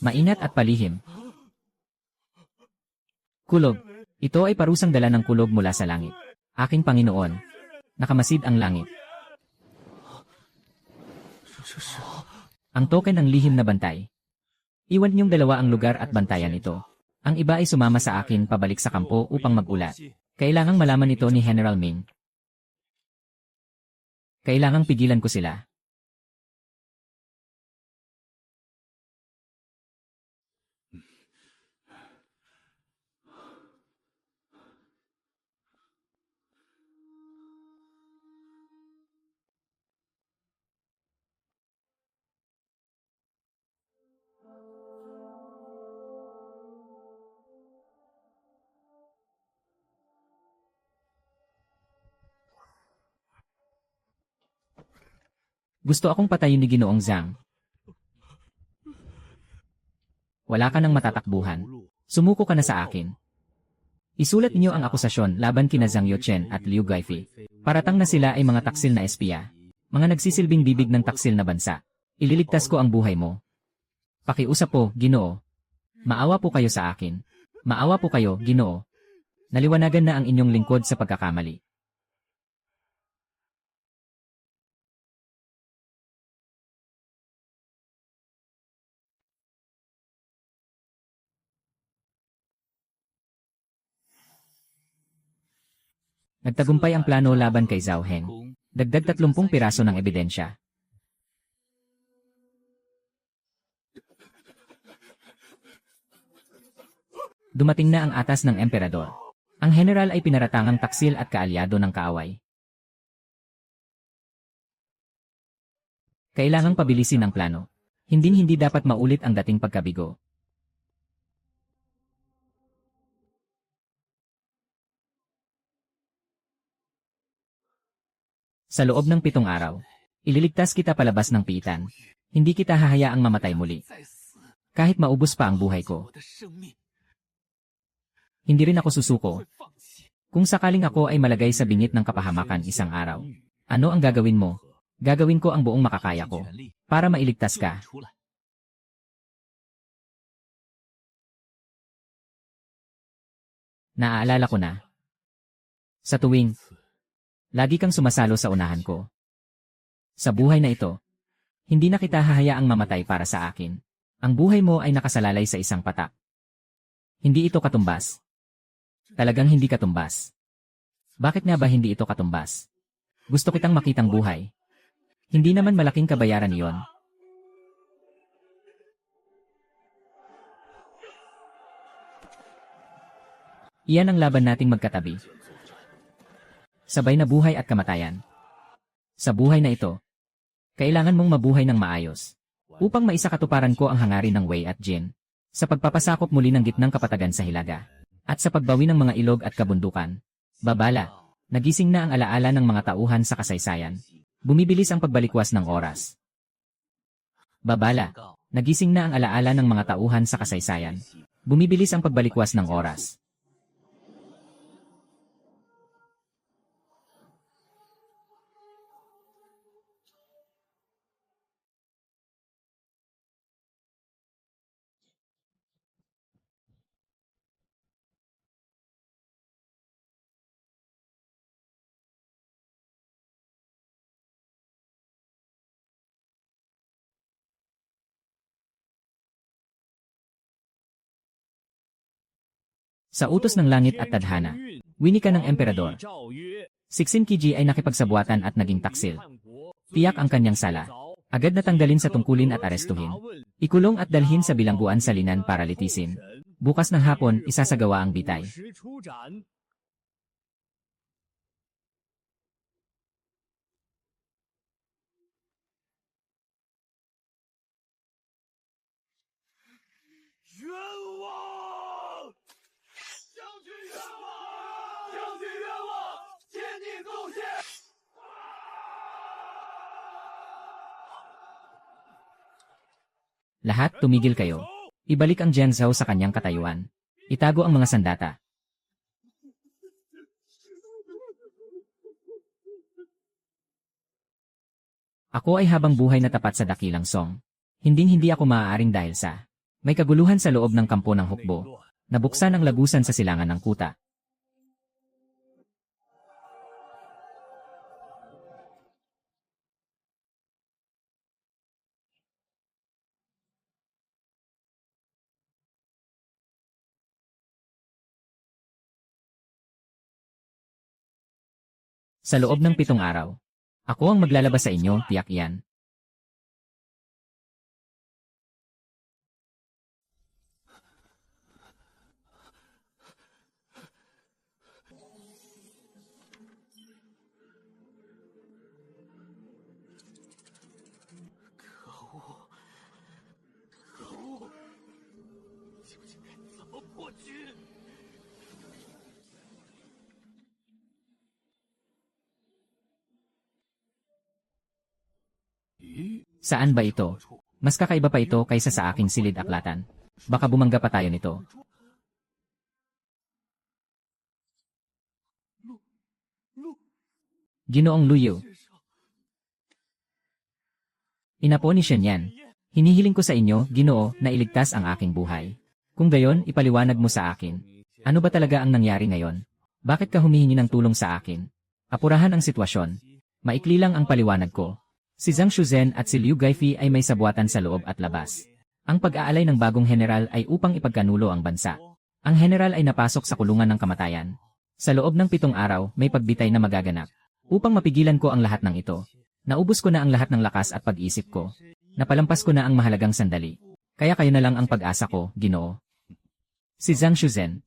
Maingat at palihim. Kulog. Ito ay parusang dala ng kulog mula sa langit. Aking Panginoon. Nakamasid ang langit. Ang token ng lihim na bantay. Iwan niyong dalawa ang lugar at bantayan ito. Ang iba ay sumama sa akin pabalik sa kampo upang magulat. Kailangang malaman ito ni General Ming. Kailangang pigilan ko sila. Gusto akong patayin ni Ginoong Zhang. Wala ka ng matatakbuhan. Sumuko ka na sa akin. Isulat niyo ang akusasyon laban kina Zhang Youchen at Liu Gifei. Paratang na sila ay mga taksil na espiya. Mga nagsisilbing bibig ng taksil na bansa. Ililigtas ko ang buhay mo. Pakiusap po, Ginoo. Maawa po kayo sa akin. Maawa po kayo, Ginoo. Naliwanagan na ang inyong lingkod sa pagkakamali. Nagtagumpay ang plano laban kay Zhao Heng. Dagdag 30 piraso ng ebidensya. Dumating na ang atas ng emperador. Ang general ay pinaratangang taksil at kaalyado ng kaaway. Kailangang pabilisin ang plano. Hindi dapat maulit ang dating pagkabigo. Sa loob ng 7 araw, ililigtas kita palabas ng piitan. Hindi kita hahayaang mamatay muli. Kahit maubos pa ang buhay ko. Hindi rin ako susuko. Kung sakaling ako ay malagay sa bingit ng kapahamakan isang araw, ano ang gagawin mo? Gagawin ko ang buong makakaya ko para mailigtas ka. Naaalala ko na. Sa tuwing, lagi kang sumasalo sa unahan ko. Sa buhay na ito, hindi na kita hahayaang mamatay para sa akin. Ang buhay mo ay nakasalalay sa isang patak. Hindi ito katumbas. Talagang hindi katumbas. Bakit nga ba hindi ito katumbas? Gusto kitang makitang buhay. Hindi naman malaking kabayaran iyon. Iyan ang laban nating magkatabi. Sabay na buhay at kamatayan. Sa buhay na ito, kailangan mong mabuhay ng maayos upang maisakatuparan ko ang hangarin ng Wei at Jin sa pagpapasakop muli ng gitnang kapatagan sa Hilaga at sa pagbawi ng mga ilog at kabundukan. Babala, nagising na ang alaala ng mga tauhan sa kasaysayan. Bumibilis ang pagbalikwas ng oras. Babala, nagising na ang alaala ng mga tauhan sa kasaysayan. Bumibilis ang pagbalikwas ng oras. Sa utos ng langit at tadhana, winika ng emperador. Sixin Kiji ay nakipagsabuatan at naging taksil. Tiyak ang kanyang sala. Agad na tanggalin sa tungkulin at arestuhin. Ikulong at dalhin sa bilangguan salinan para litisin. Bukas ng hapon, isasagawa ang bitay. Lahat tumigil kayo. Ibalik ang Jianzhou sa kanyang katayuan. Itago ang mga sandata. Ako ay habang buhay na tapat sa dakilang Song. Hinding-hindi ako maaaring dahil sa may kaguluhan sa loob ng kampo ng hukbo. Nabuksan ang lagusan sa silangan ng kuta. Sa loob ng 7 araw. Ako ang maglalabas sa inyo, tiyak iyan. Saan ba ito? Mas kakaiba pa ito kaysa sa aking silid-aklatan. Baka bumangga pa tayo nito. Ginoong Luyu. Inapo ni Shen Yan. Hinihiling ko sa inyo, Ginoo, na iligtas ang aking buhay. Kung gayon, ipaliwanag mo sa akin. Ano ba talaga ang nangyari ngayon? Bakit ka humihingi ng tulong sa akin? Apurahan ang sitwasyon. Maikli lang ang paliwanag ko. Si Zhang Shuzhen at si Liu Gaifei ay may sabuatan sa loob at labas. Ang pag-aalay ng bagong general ay upang ipagkanulo ang bansa. Ang general ay napasok sa kulungan ng kamatayan. Sa loob ng 7 araw, may pagbitay na magaganap. Upang mapigilan ko ang lahat ng ito, naubos ko na ang lahat ng lakas at pag-isip ko. Napalampas ko na ang mahalagang sandali. Kaya kayo na lang ang pag-asa ko, Ginoo. Si Zhang Shuzhen.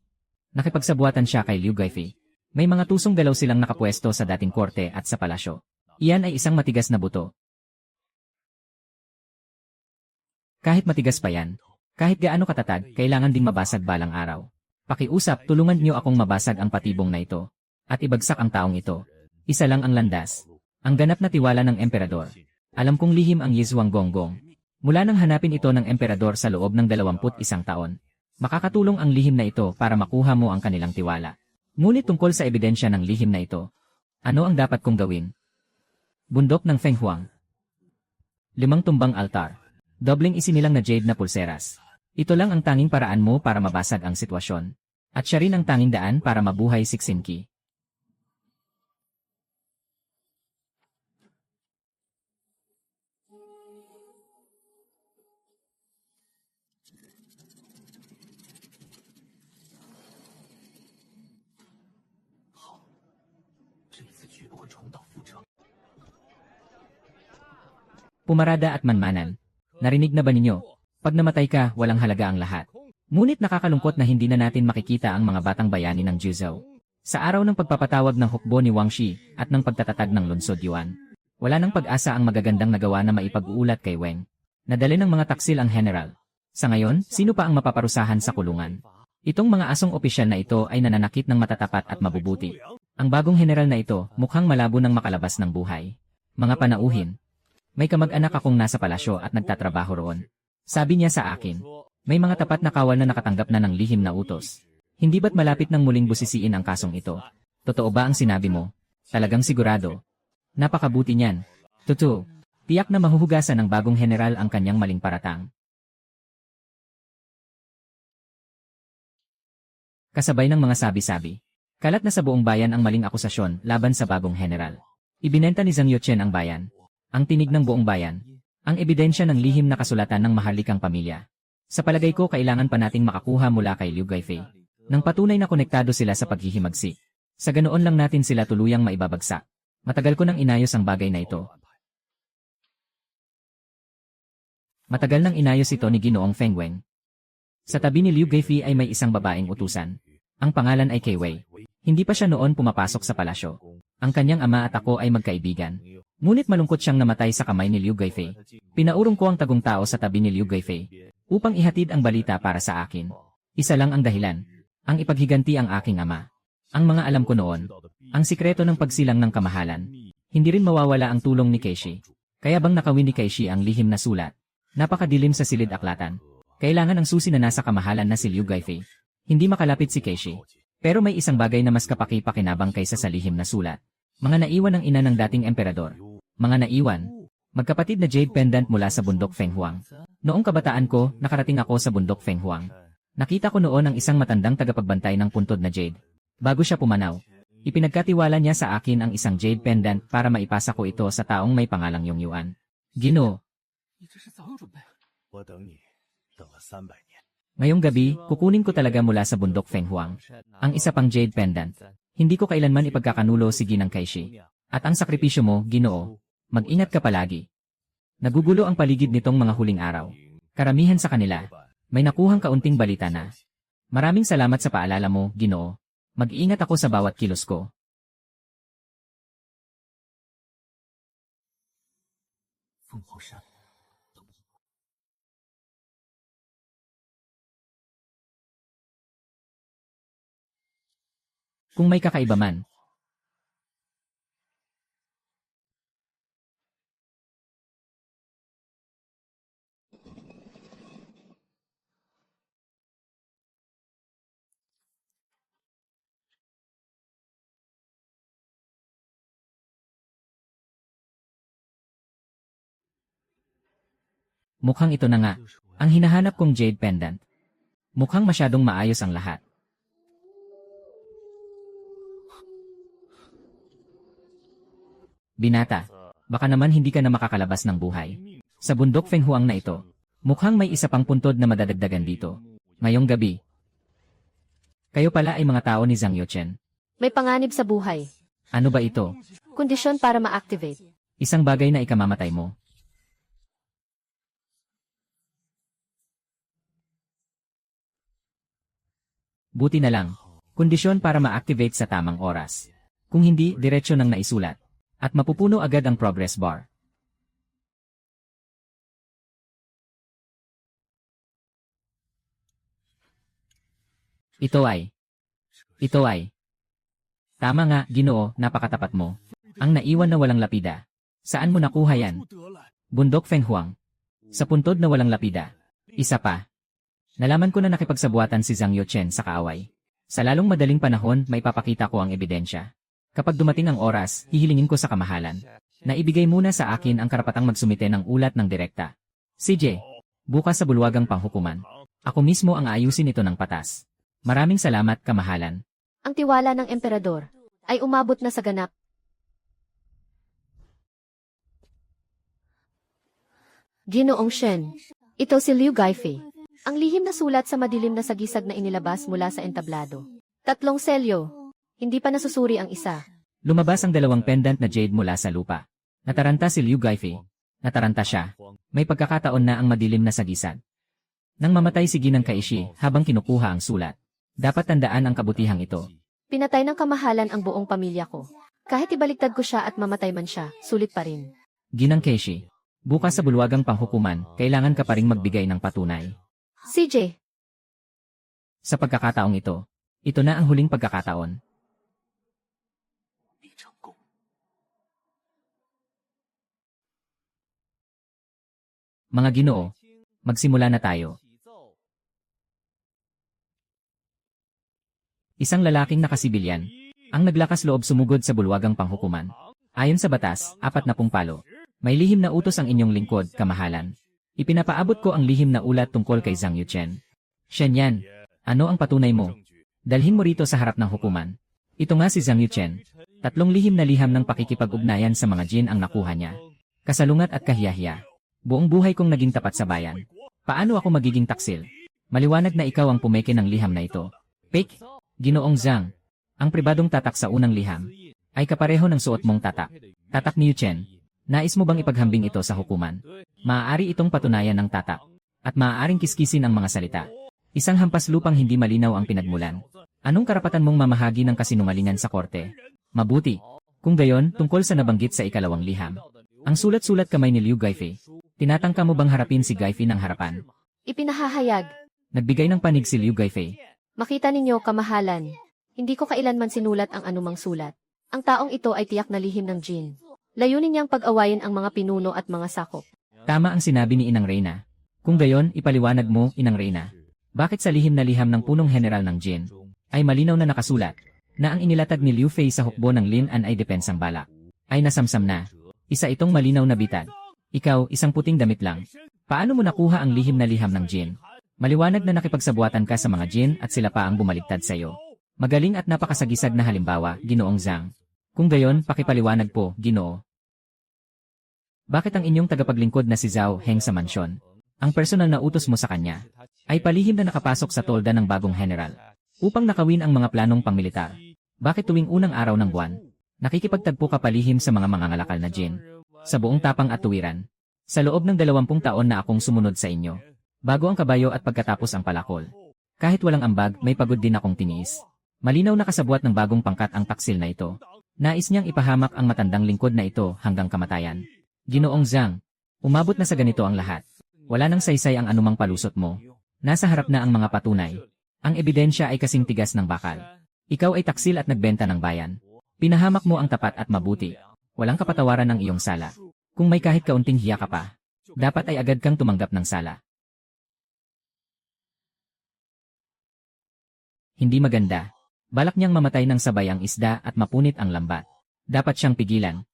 Nakipagsabuatan siya kay Liu Gaifei. May mga tusong galaw silang nakapwesto sa dating korte at sa palasyo. Iyan ay isang matigas na buto. Kahit matigas pa yan, kahit gaano katatag, kailangan ding mabasag balang araw. Pakiusap, tulungan niyo akong mabasag ang patibong na ito. At ibagsak ang taong ito. Isa lang ang landas. Ang ganap na tiwala ng emperador. Alam kong lihim ang Yizhuang Gonggong. Mula nang hanapin ito ng emperador sa loob ng 21 taon. Makakatulong ang lihim na ito para makuha mo ang kanilang tiwala. Ngunit tungkol sa ebidensya ng lihim na ito, ano ang dapat kong gawin? Bundok ng Fenghuang. 5 tumbang altar. Dobling isinilang na jade na pulseras. Ito lang ang tanging paraan mo para mabasag ang sitwasyon. At siya rin ang tanging daan para mabuhay si Xinqi. Pumarada at manmanan. Narinig na ba ninyo? Pag namatay ka, walang halaga ang lahat. Ngunit nakakalungkot na hindi na natin makikita ang mga batang bayani ng Juzhou. Sa araw ng pagpapatawag ng hukbo ni Wang Shi at ng pagtatatag ng lungsod Yuan, wala nang pag-asa ang magagandang nagawa na maipag-uulat kay Weng. Nadali ng mga taksil ang general. Sa ngayon, sino pa ang mapaparusahan sa kulungan? Itong mga asong opisyal na ito ay nananakit ng matatapat at mabubuti. Ang bagong general na ito mukhang malabo ng makalabas ng buhay. Mga panauhin. May kamag-anak akong nasa palasyo at nagtatrabaho roon. Sabi niya sa akin, may mga tapat na kawal na nakatanggap na ng lihim na utos. Hindi ba't malapit ng muling busisiin ang kasong ito? Totoo ba ang sinabi mo? Talagang sigurado. Napakabuti niyan. Totoo. Tiyak na mahuhugasan ng bagong general ang kanyang maling paratang. Kasabay ng mga sabi-sabi. Kalat na sa buong bayan ang maling akusasyon laban sa bagong general. Ibinenta ni Zhang Youchen ang bayan. Ang tinig ng buong bayan. Ang ebidensya ng lihim na kasulatan ng maharlikang pamilya. Sa palagay ko kailangan pa nating makakuha mula kay Liu Gaifei. Nang patunay na konektado sila sa paghihimagsik. Sa ganoon lang natin sila tuluyang maibabagsak. Matagal ko nang inayos ang bagay na ito. Matagal nang inayos ito ni Ginoong Feng Weng. Sa tabi ni Liu Guifei ay may isang babaeng utusan. Ang pangalan ay Kei Wei. Hindi pa siya noon pumapasok sa palasyo. Ang kanyang ama at ako ay magkaibigan. Ngunit malungkot siyang namatay sa kamay ni Liu Guifei. Pinaurong ko ang tagong tao sa tabi ni Liu Guifei upang ihatid ang balita para sa akin. Isa lang ang dahilan. Ang ipaghiganti ang aking ama. Ang mga alam ko noon, ang sikreto ng pagsilang ng kamahalan. Hindi rin mawawala ang tulong ni Keishi. Kaya bang nakawin ni Keishi ang lihim na sulat? Napakadilim sa silid aklatan. Kailangan ang susi na nasa kamahalan na si Liu Guifei. Hindi makalapit si Keishi. Pero may isang bagay na mas kapaki-pakinabang kaysa sa lihim na sulat. Mga naiwan ng ina ng dating emperador. Mga naiwan. Magkapatid na jade pendant mula sa bundok Fenghuang. Noong kabataan ko, nakarating ako sa bundok Fenghuang. Nakita ko noon ang isang matandang tagapagbantay ng puntod na jade. Bago siya pumanaw, ipinagkatiwala niya sa akin ang isang jade pendant para maipasa ko ito sa taong may pangalang Yong Yuan. Ginoo. Ngayong gabi, kukunin ko talaga mula sa bundok Fenghuang ang isa pang jade pendant. Hindi ko kailanman ipagkakanulo si Ginang Kaishi. At ang sakripisyo mo, Ginoo, mag-ingat ka palagi. Nagugulo ang paligid nitong mga huling araw. Karamihan sa kanila, may nakuhang kaunting balita na. Maraming salamat sa paalala mo, Ginoo. Mag-iingat ako sa bawat kilos ko. Kung may kakaiba man. Mukhang ito na nga, ang hinahanap kong jade pendant. Mukhang masyadong maayos ang lahat. Binata, baka naman hindi ka na makakalabas ng buhay. Sa bundok Fenghuang na ito, mukhang may isa pang puntod na madadagdagan dito. Ngayong gabi. Kayo pala ay mga tao ni Zhang Youchen. May panganib sa buhay. Ano ba ito? Kondisyon para ma-activate. Isang bagay na ikamamatay mo. Buti na lang. Kondisyon para ma-activate sa tamang oras. Kung hindi, diretsyo nang naisulat. At mapupuno agad ang progress bar. Ito ay. Tama nga, Ginoo, napakatapat mo. Ang naiwan na walang lapida. Saan mo nakuha yan? Bundok Fenghuang. Sa puntod na walang lapida. Isa pa. Nalaman ko na nakipagsabuatan si Zhang Youchen sa kaaway. Sa lalong madaling panahon, may papakita ko ang ebidensya. Kapag dumating ang oras, hihilingin ko sa kamahalan na ibigay muna sa akin ang karapatang magsumite ng ulat ng direkta. CJ, bukas sa bulwagang panghukuman. Ako mismo ang aayusin ito ng patas. Maraming salamat, kamahalan. Ang tiwala ng emperador ay umabot na sa ganap. Ginoong Shen, ito si Liu Guifei. Ang lihim na sulat sa madilim na sagisag na inilabas mula sa entablado. 3 selyo. Hindi pa nasusuri ang isa. Lumabas ang 2 pendant na jade mula sa lupa. Nataranta si Liu Guifei. Nataranta siya. May pagkakataon na ang madilim na sagisag. Nang mamatay si Ginang Kaishi habang kinukuha ang sulat. Dapat tandaan ang kabutihang ito. Pinatay ng kamahalan ang buong pamilya ko. Kahit ibaliktad ko siya at mamatay man siya, sulit pa rin. Ginang Kaishi, bukas sa bulwagang panghukuman, kailangan ka pa ring magbigay ng patunay. CJ. Sa pagkakataong ito, ito na ang huling pagkakataon. Mga Ginoo, magsimula na tayo. Isang lalaking nakasibilyan, ang naglakas loob sumugod sa bulwagang panghukuman. Ayon sa batas, 40 palo. May lihim na utos ang inyong lingkod, kamahalan. Ipinapaabot ko ang lihim na ulat tungkol kay Zhang Youchen. Shen yan, ano ang patunay mo? Dalhin mo rito sa harap ng hukuman. Ito nga si Zhang Youchen. 3 lihim na liham ng pakikipag-ugnayan sa mga jin ang nakuha niya. Kasalungat at kahiyahiya. Buong buhay kong naging tapat sa bayan. Paano ako magiging taksil? Maliwanag na ikaw ang pumeke ng liham na ito. Fake, Ginoong Zhang. Ang pribadong tatak sa unang liham ay kapareho ng suot mong tatak. Tatak ni Youchen. Nais mo bang ipaghambing ito sa hukuman? Maaari itong patunayan ng tatak. At maaaring kiskisin ang mga salita. Isang hampas lupang hindi malinaw ang pinagmulan. Anong karapatan mong mamahagi ng kasinungalingan sa korte? Mabuti. Kung gayon, tungkol sa nabanggit sa ikalawang liham. Ang sulat-sulat kamay ni Liu Guifei. Tinatangka mo bang harapin si Guifei ng harapan? Ipinahahayag. Nagbigay ng panig si Liu Guifei. Makita ninyo, kamahalan. Hindi ko kailanman sinulat ang anumang sulat. Ang taong ito ay tiyak na lihim ng Jin. Layunin niyang pag-awayin ang mga pinuno at mga sakop. Tama ang sinabi ni Inang Reyna. Kung gayon, ipaliwanag mo, Inang Reyna. Bakit sa lihim na liham ng punong general ng Jin ay malinaw na nakasulat na ang inilatag ni Liu Fei sa hukbo ng Lin An ay depensang balak? Ay nasamsam na. Isa itong malinaw na bitag. Ikaw, isang puting damit lang. Paano mo nakuha ang lihim na liham ng Jin? Maliwanag na nakipagsabuatan ka sa mga Jin at sila pa ang bumaligtad sa iyo. Magaling at napakasagisag na halimbawa, Ginoong Zhang. Kung gayon, pakipaliwanag po, Ginoo. Bakit ang inyong tagapaglingkod na si Zhao Heng sa mansyon? Ang personal na utos mo sa kanya ay palihim na nakapasok sa tolda ng bagong general upang nakawin ang mga planong pangmilitar. Bakit tuwing unang araw ng buwan, nakikipagtagpo ka palihim sa mga mangangalakal na Jin? Sa buong tapang at tuwiran, sa loob ng 20 taon na akong sumunod sa inyo, bago ang kabayo at pagkatapos ang palakol. Kahit walang ambag, may pagod din akong tiniis. Malinaw na kasabwat ng bagong pangkat ang taksil na ito. Nais niyang ipahamak ang matandang lingkod na ito hanggang kamatayan. Ginoong Zhang, umabot na sa ganito ang lahat. Wala nang saysay ang anumang palusot mo. Nasa harap na ang mga patunay. Ang ebidensya ay kasing tigas ng bakal. Ikaw ay taksil at nagbenta ng bayan. Pinahamak mo ang tapat at mabuti. Walang kapatawaran ng iyong sala. Kung may kahit kaunting hiya ka pa, dapat ay agad kang tumanggap ng sala. Hindi maganda. Balak niyang mamatay ng sabay ang isda at mapunit ang lambat. Dapat siyang pigilan.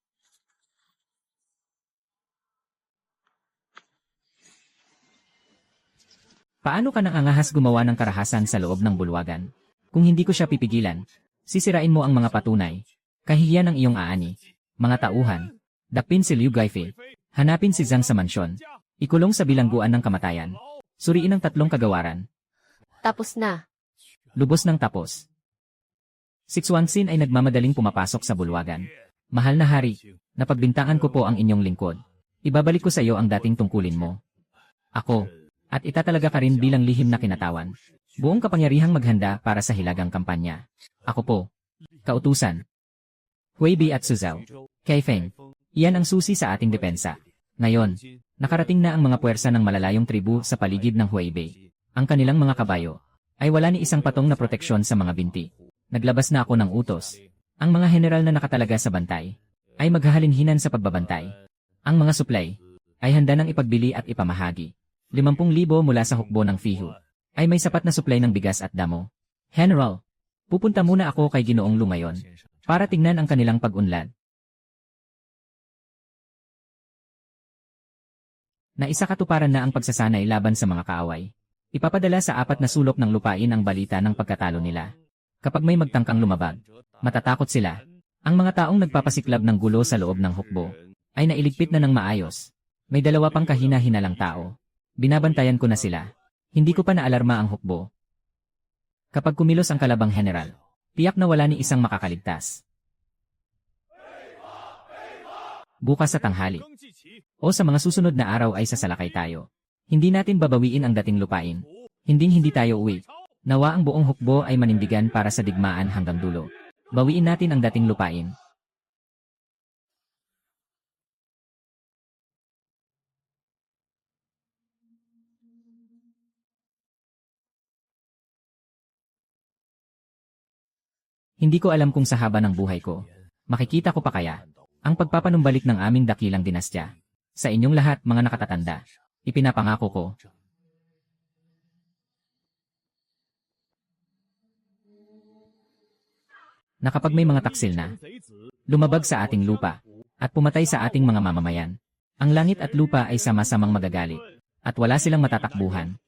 Paano ka nangangahas gumawa ng karahasan sa loob ng bulwagan? Kung hindi ko siya pipigilan, sisirain mo ang mga patunay. Kahihiyan ng iyong aani. Mga tauhan. Dakpin si Liu Guifei. Hanapin si Zhang sa mansyon. Ikulong sa bilangguan ng kamatayan. Suriin ang 3 kagawaran. Tapos na. Lubos ng tapos. Sixuanxin ay nagmamadaling pumapasok sa bulwagan. Mahal na hari, napagbintangan ko po ang inyong lingkod. Ibabalik ko sa iyo ang dating tungkulin mo. Ako. At itatalaga ka rin bilang lihim na kinatawan. Buong kapangyarihang maghanda para sa hilagang kampanya. Ako po. Kautusan. Huibi at Suzhou. Kaifeng. Iyan ang susi sa ating depensa. Ngayon, nakarating na ang mga puwersa ng malalayong tribu sa paligid ng Huibi. Ang kanilang mga kabayo ay wala ni isang patong na proteksyon sa mga binti. Naglabas na ako ng utos. Ang mga general na nakatalaga sa bantay ay maghahalinhinan sa pagbabantay. Ang mga supply ay handa ng ipagbili at ipamahagi. 50,000 mula sa hukbo ng Fihu ay may sapat na supply ng bigas at damo. General, pupunta muna ako kay Ginoong Lu ngayon para tingnan ang kanilang pag-unlad. Naisakatuparan na ang pagsasanay laban sa mga kaaway. Ipapadala sa 4 na sulok ng lupain ang balita ng pagkatalo nila. Kapag may magtangkang lumabag, matatakot sila. Ang mga taong nagpapasiklab ng gulo sa loob ng hukbo ay nailigpit na ng maayos. May 2 pang kahina-hinalang tao. Binabantayan ko na sila. Hindi ko pa naalarma ang hukbo. Kapag kumilos ang kalabang general, tiyak na wala ni isang makakaligtas. Bukas sa tanghali o sa mga susunod na araw ay sasalakay tayo. Hindi natin babawiin ang dating lupain. Hindi tayo uwi. Nawa ang buong hukbo ay manindigan para sa digmaan hanggang dulo. Bawiin natin ang dating lupain. Hindi ko alam kung sa haba ng buhay ko, makikita ko pa kaya ang pagpapanumbalik ng aming dakilang dinastya. Sa inyong lahat, mga nakatatanda, ipinapangako ko. Na kapag may mga taksil na lumabag sa ating lupa at pumatay sa ating mga mamamayan, ang langit at lupa ay sama-samang magagalit at wala silang matatakbuhan.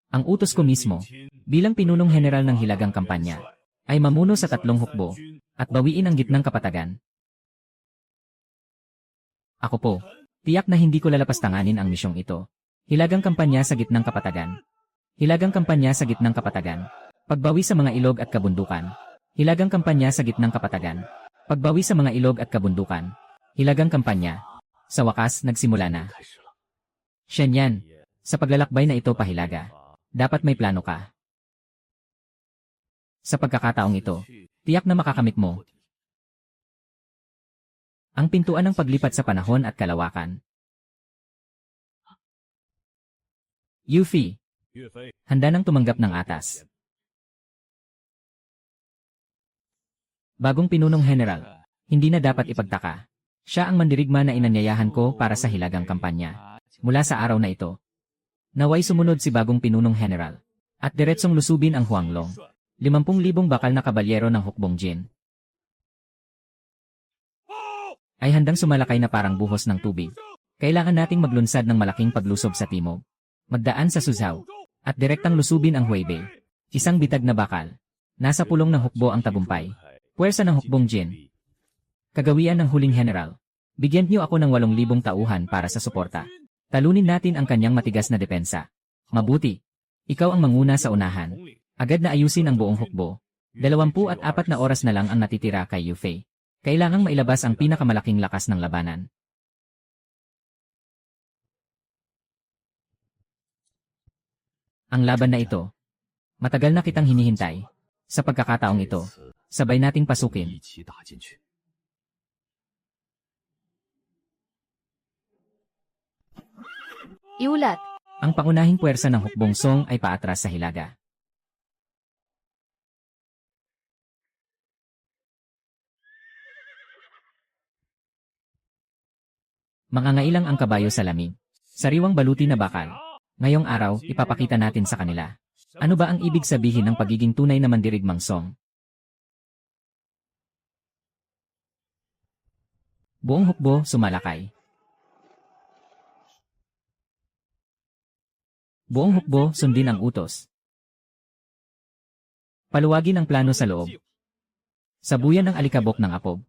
Ang utos ko mismo, bilang pinunong general ng hilagang kampanya, ay mamuno sa 3 hukbo at bawiin ang gitnang kapatagan. Ako po, tiyak na hindi ko lalapastanganin ang misyong ito. Hilagang kampanya sa gitnang kapatagan. Hilagang kampanya sa gitnang kapatagan. Pagbawi sa mga ilog at kabundukan. Hilagang kampanya sa gitnang kapatagan. Pagbawi sa mga ilog at kabundukan. Hilagang kampanya. Sa wakas, nagsimula na. 开始了。 Shenyan, sa paglalakbay na ito pahilaga. Dapat may plano ka. Sa pagkakataong ito, tiyak na makakamit mo ang pintuan ng paglipat sa panahon at kalawakan. Yuffie, 岳飞， handa nang tumanggap ng atas. Bagong pinunong general, hindi na dapat ipagtaka. Siya ang mandirigma na inanyayahan ko para sa hilagang kampanya. Mula sa araw na ito, naway sumunod si bagong pinunong general at diretsong lusubin ang Huanglong. 50,000 bakal na kabalyero ng Hukbong Jin ay handang sumalakay na parang buhos ng tubig. Kailangan nating maglunsad ng malaking paglusob sa timog, magdaan sa Suzhou, at direktang lusubin ang Huaibei. Isang bitag na bakal. Nasa pulong ng hukbo ang tagumpay. Puwersa ng Hukbong Jin. Kagawian ng huling general. Bigyan niyo ako ng 8,000 tauhan para sa suporta. Talunin natin ang kanyang matigas na depensa. Mabuti. Ikaw ang manguna sa unahan. Agad na ayusin ang buong hukbo. 24 na oras na lang ang natitira kay Yuffie. Kailangang mailabas ang pinakamalaking lakas ng labanan. Ang laban na ito, matagal na kitang hinihintay. Sa pagkakataong ito, sabay nating pasukin. 一起打进去。 Iulat. Ang pangunahing puwersa ng Hukbong Song ay paatras sa hilaga. Mangangailang ang kabayo sa lamig. Sariwang baluti na bakal. Ngayong araw, ipapakita natin sa kanila. Ano ba ang ibig sabihin ng pagiging tunay na mandirigmang Song? Buong hukbo, sumalakay. Buong hukbo, sundin ang utos. Paluwagin ang plano sa loob. Sabuyan ang alikabok ng apog.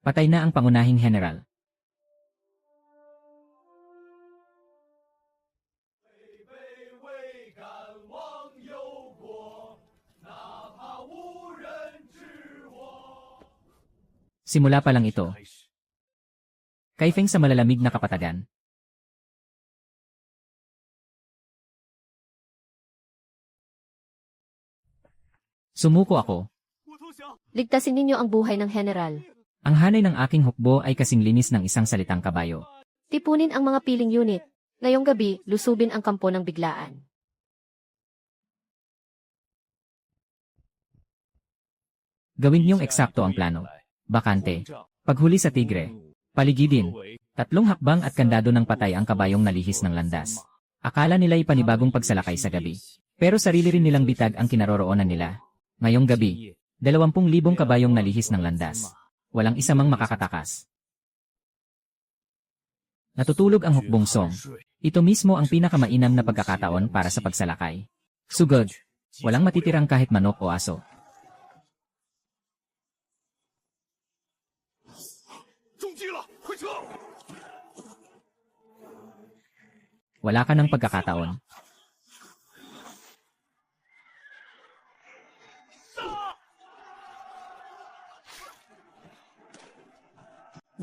Patay na ang pangunahing general. Simula pa lang ito. Kaifeng sa malalamig na kapatagan. Sumuko ako. Ligtasin ninyo ang buhay ng general. Ang hanay ng aking hukbo ay kasing linis ng isang salitang kabayo. Tipunin ang mga piling unit. Ngayong gabi, lusubin ang kampo ng biglaan. Gawin niyong eksakto ang plano. Bakante. Paghuli sa tigre. Paligidin. 3 hakbang at kandado ng patay ang kabayong nalihis ng landas. Akala nila'y panibagong pagsalakay sa gabi. Pero sarili rin nilang bitag ang kinaroroonan nila. Ngayong gabi, 20,000 kabayong nalihis ng landas. Walang isa mang makakatakas. Natutulog ang Hukbong Song. Ito mismo ang pinakamainam na pagkakataon para sa pagsalakay. Sugod. Walang matitirang kahit manok o aso. Wala ka ng pagkakataon.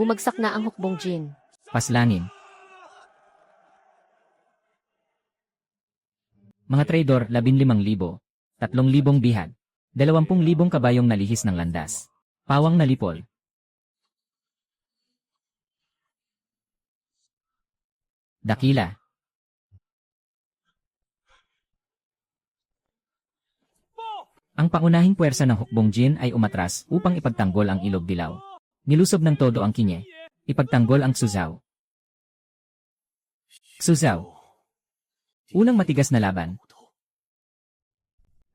Bumagsak na ang Hukbong Jin. Paslanin. Mga traidor, 15,000. 3,000 bihag. 20,000 kabayong nalihis ng landas. Pawang nalipol. Dakila. Ang pangunahing puwersa ng Hukbong Jin ay umatras upang ipagtanggol ang Ilog Dilaw. Nilusob ng todo ang Kinye. Ipagtanggol ang Suzhou. Suzhou. Unang matigas na laban.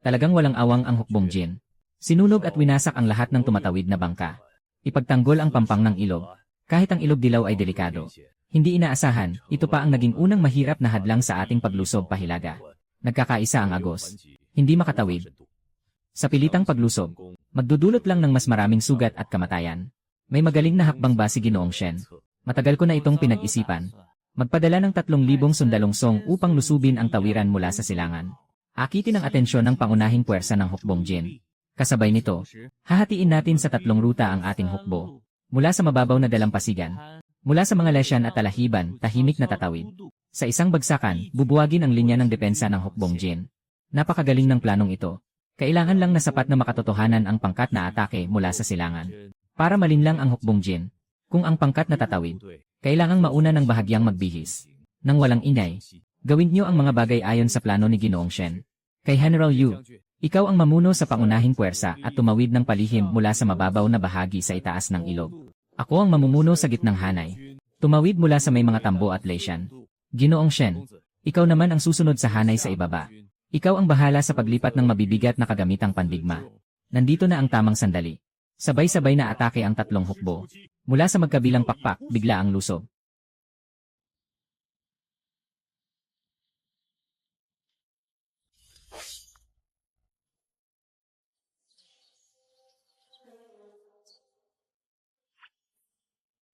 Talagang walang awang ang Hukbong Jin. Sinunog at winasak ang lahat ng tumatawid na bangka. Ipagtanggol ang pampang ng ilog. Kahit ang Ilog Dilaw ay delikado. Hindi inaasahan, ito pa ang naging unang mahirap na hadlang sa ating paglusob pahilaga. Nagkakaisa ang agos. Hindi makatawid. Sa pilitang paglusob, magdudulot lang ng mas maraming sugat at kamatayan. May magaling na hakbang ba si Ginoong Shen? Matagal ko na itong pinag-isipan. Magpadala ng 3,000 sundalong Song upang lusubin ang tawiran mula sa silangan. Akitin ang atensyon ng pangunahing puwersa ng hukbong Jin. Kasabay nito, hahatiin natin sa 3 ruta ang ating hukbo. Mula sa mababaw na dalampasigan, mula sa mga lesyan at talahiban, tahimik na tatawid. Sa isang bagsakan, bubuwagin ang linya ng depensa ng hukbong Jin. Napakagaling ng planong ito. Kailangan lang na sapat na makatotohanan ang pangkat na atake mula sa silangan. Para malinlang ang hukbong Jin. Kung ang pangkat na tatawid, kailangang mauna ng bahagyang magbihis. Nang walang inay, gawin niyo ang mga bagay ayon sa plano ni Ginoong Shen. Kay General Yu, ikaw ang mamuno sa pangunahing puwersa at tumawid ng palihim mula sa mababaw na bahagi sa itaas ng ilog. Ako ang mamumuno sa gitnang hanay. Tumawid mula sa may mga tambo at lesyan. Ginoong Shen, ikaw naman ang susunod sa hanay sa ibaba. Ikaw ang bahala sa paglipat ng mabibigat na kagamitang pandigma. Nandito na ang tamang sandali. Sabay-sabay na atake ang 3 hukbo. Mula sa magkabilang pakpak, bigla ang lusob.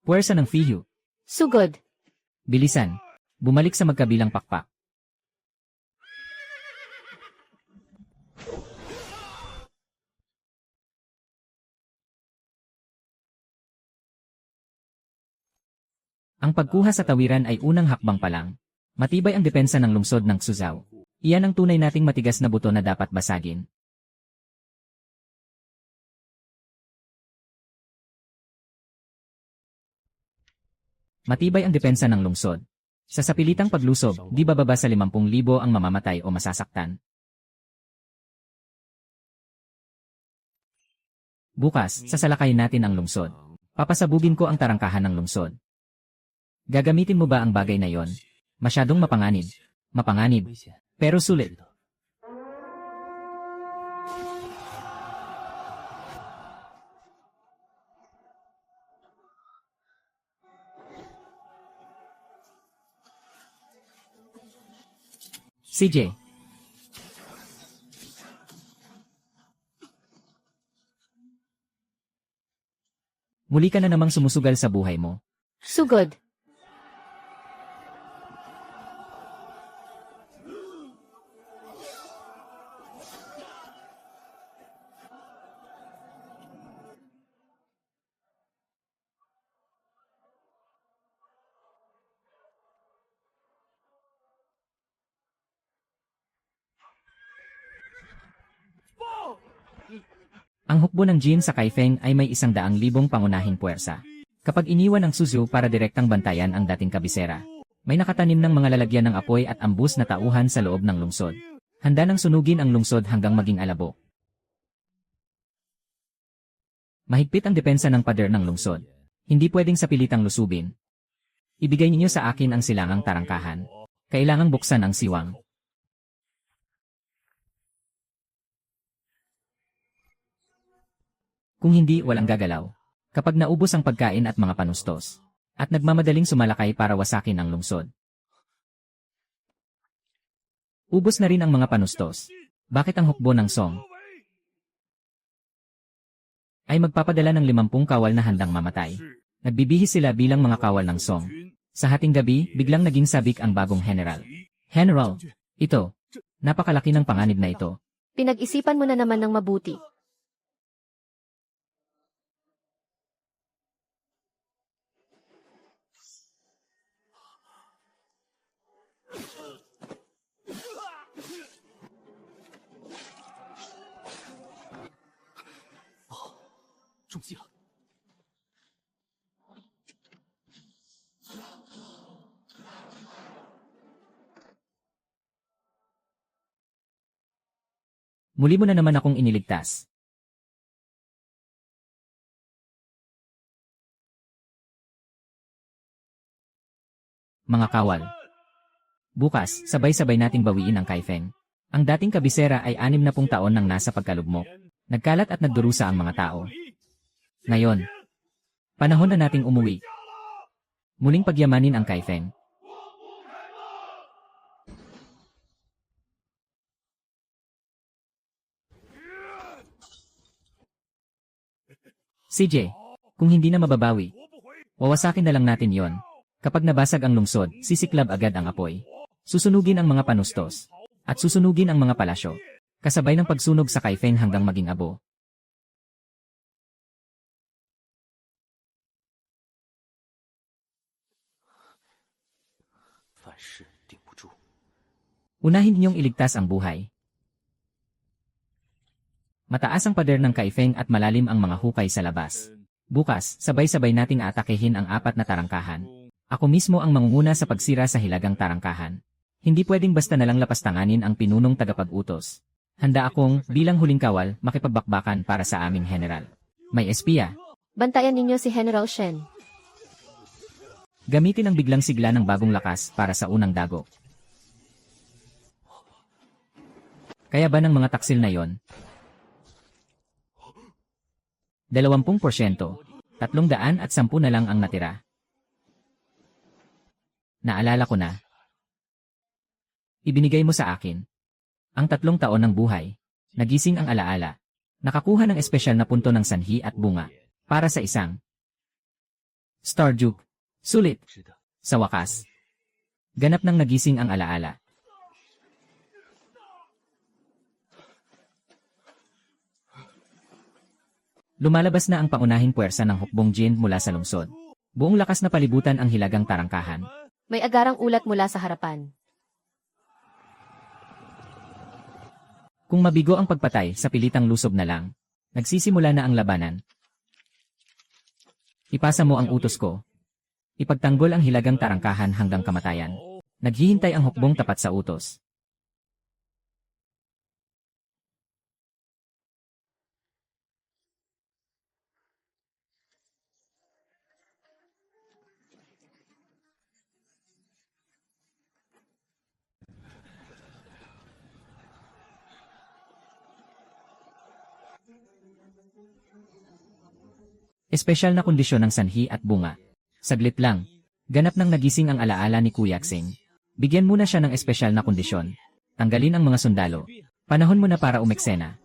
Puwersa ng Fiyu. Sugod. Bilisan. Bumalik sa magkabilang pakpak. Ang pagkuha sa tawiran ay unang hakbang pa lang. Matibay ang depensa ng lungsod ng Xuzhou. Iyan ang tunay nating matigas na buto na dapat basagin. Matibay ang depensa ng lungsod. Sa sapilitang paglusob, di bababa sa 50,000 ang mamamatay o masasaktan. Bukas, sasalakayin natin ang lungsod. Papasabugin ko ang tarangkahan ng lungsod. Gagamitin mo ba ang bagay na yon? Masyadong mapanganib. Mapanganib. Pero sulit. CJ. Muli ka na namang sumusugal sa buhay mo. Sugod. Ang hukbo ng Jin sa Kaifeng ay may 100,000 pangunahing puwersa. Kapag iniwan ang Suzhou para direktang bantayan ang dating kabisera, may nakatanim ng mga lalagyan ng apoy at ambus na tauhan sa loob ng lungsod. Handa nang sunugin ang lungsod hanggang maging alabo. Mahigpit ang depensa ng pader ng lungsod. Hindi pwedeng sa pilitang lusubin. Ibigay ninyo sa akin ang silangang tarangkahan. Kailangang buksan ang siwang. Kung hindi, walang gagalaw. Kapag naubos ang pagkain at mga panustos, at nagmamadaling sumalakay para wasakin ang lungsod. Ubos na rin ang mga panustos. Bakit ang hukbo ng Song ay magpapadala ng 50 kawal na handang mamatay? Nagbibihis sila bilang mga kawal ng Song. Sa hating gabi, biglang naging sabik ang bagong general. General, ito. Napakalaki ng panganib na ito. Pinag-isipan mo na naman ng mabuti. Muli mo na naman akong iniligtas. Mga kawal. Bukas, sabay-sabay nating bawiin ang Kaifeng. Ang dating kabisera ay 60 taon nang nasa pagkalugmok. Nagkalat at nagdurusa ang mga tao. Ngayon, panahon na nating umuwi. Muling pagyamanin ang Kaifeng. CJ, kung hindi na mababawi, wawasakin na lang natin yon. Kapag nabasag ang lungsod, sisiklab agad ang apoy. Susunugin ang mga panustos. At susunugin ang mga palasyo. Kasabay ng pagsunog sa Kaifeng hanggang maging abo. 凡事顶不住。 Unahin niyong iligtas ang buhay. Mataas ang pader ng Kaifeng at malalim ang mga hukay sa labas. Bukas, sabay-sabay nating atakehin ang 4 na tarangkahan. Ako mismo ang mangunguna sa pagsira sa hilagang tarangkahan. Hindi pwedeng basta nalang lapastanganin ang pinunong tagapag-utos. Handa akong, bilang huling kawal, makipagbakbakan para sa aming general. May espiya. Bantayan ninyo si General Shen. Gamitin ang biglang sigla ng bagong lakas para sa unang dagok. Kaya ba ng mga taksil na yon? 20%, 310 na lang ang natira. Naalala ko na. Ibinigay mo sa akin. Ang 3 taon ng buhay. Nagising ang alaala. Nakakuha ng espesyal na punto ng sanhi at bunga. Para sa isang Starduke. Sulit. Sa wakas. Ganap nang nagising ang alaala. Lumalabas na ang pangunahing puwersa ng hukbong Jin mula sa lungsod. Buong lakas na palibutan ang hilagang tarangkahan. May agarang ulat mula sa harapan. Kung mabigo ang pagpatay sa pilitang lusob na lang, nagsisimula na ang labanan. Ipasa mo ang utos ko. Ipagtanggol ang hilagang tarangkahan hanggang kamatayan. Naghihintay ang hukbong tapat sa utos. Espesyal na kondisyon ng sanhi at bunga. Saglit lang. Ganap nang nagising ang alaala ni Kuya Xing. Bigyan muna siya ng espesyal na kondisyon. Tanggalin ang mga sundalo. Panahon mo na para umeksena.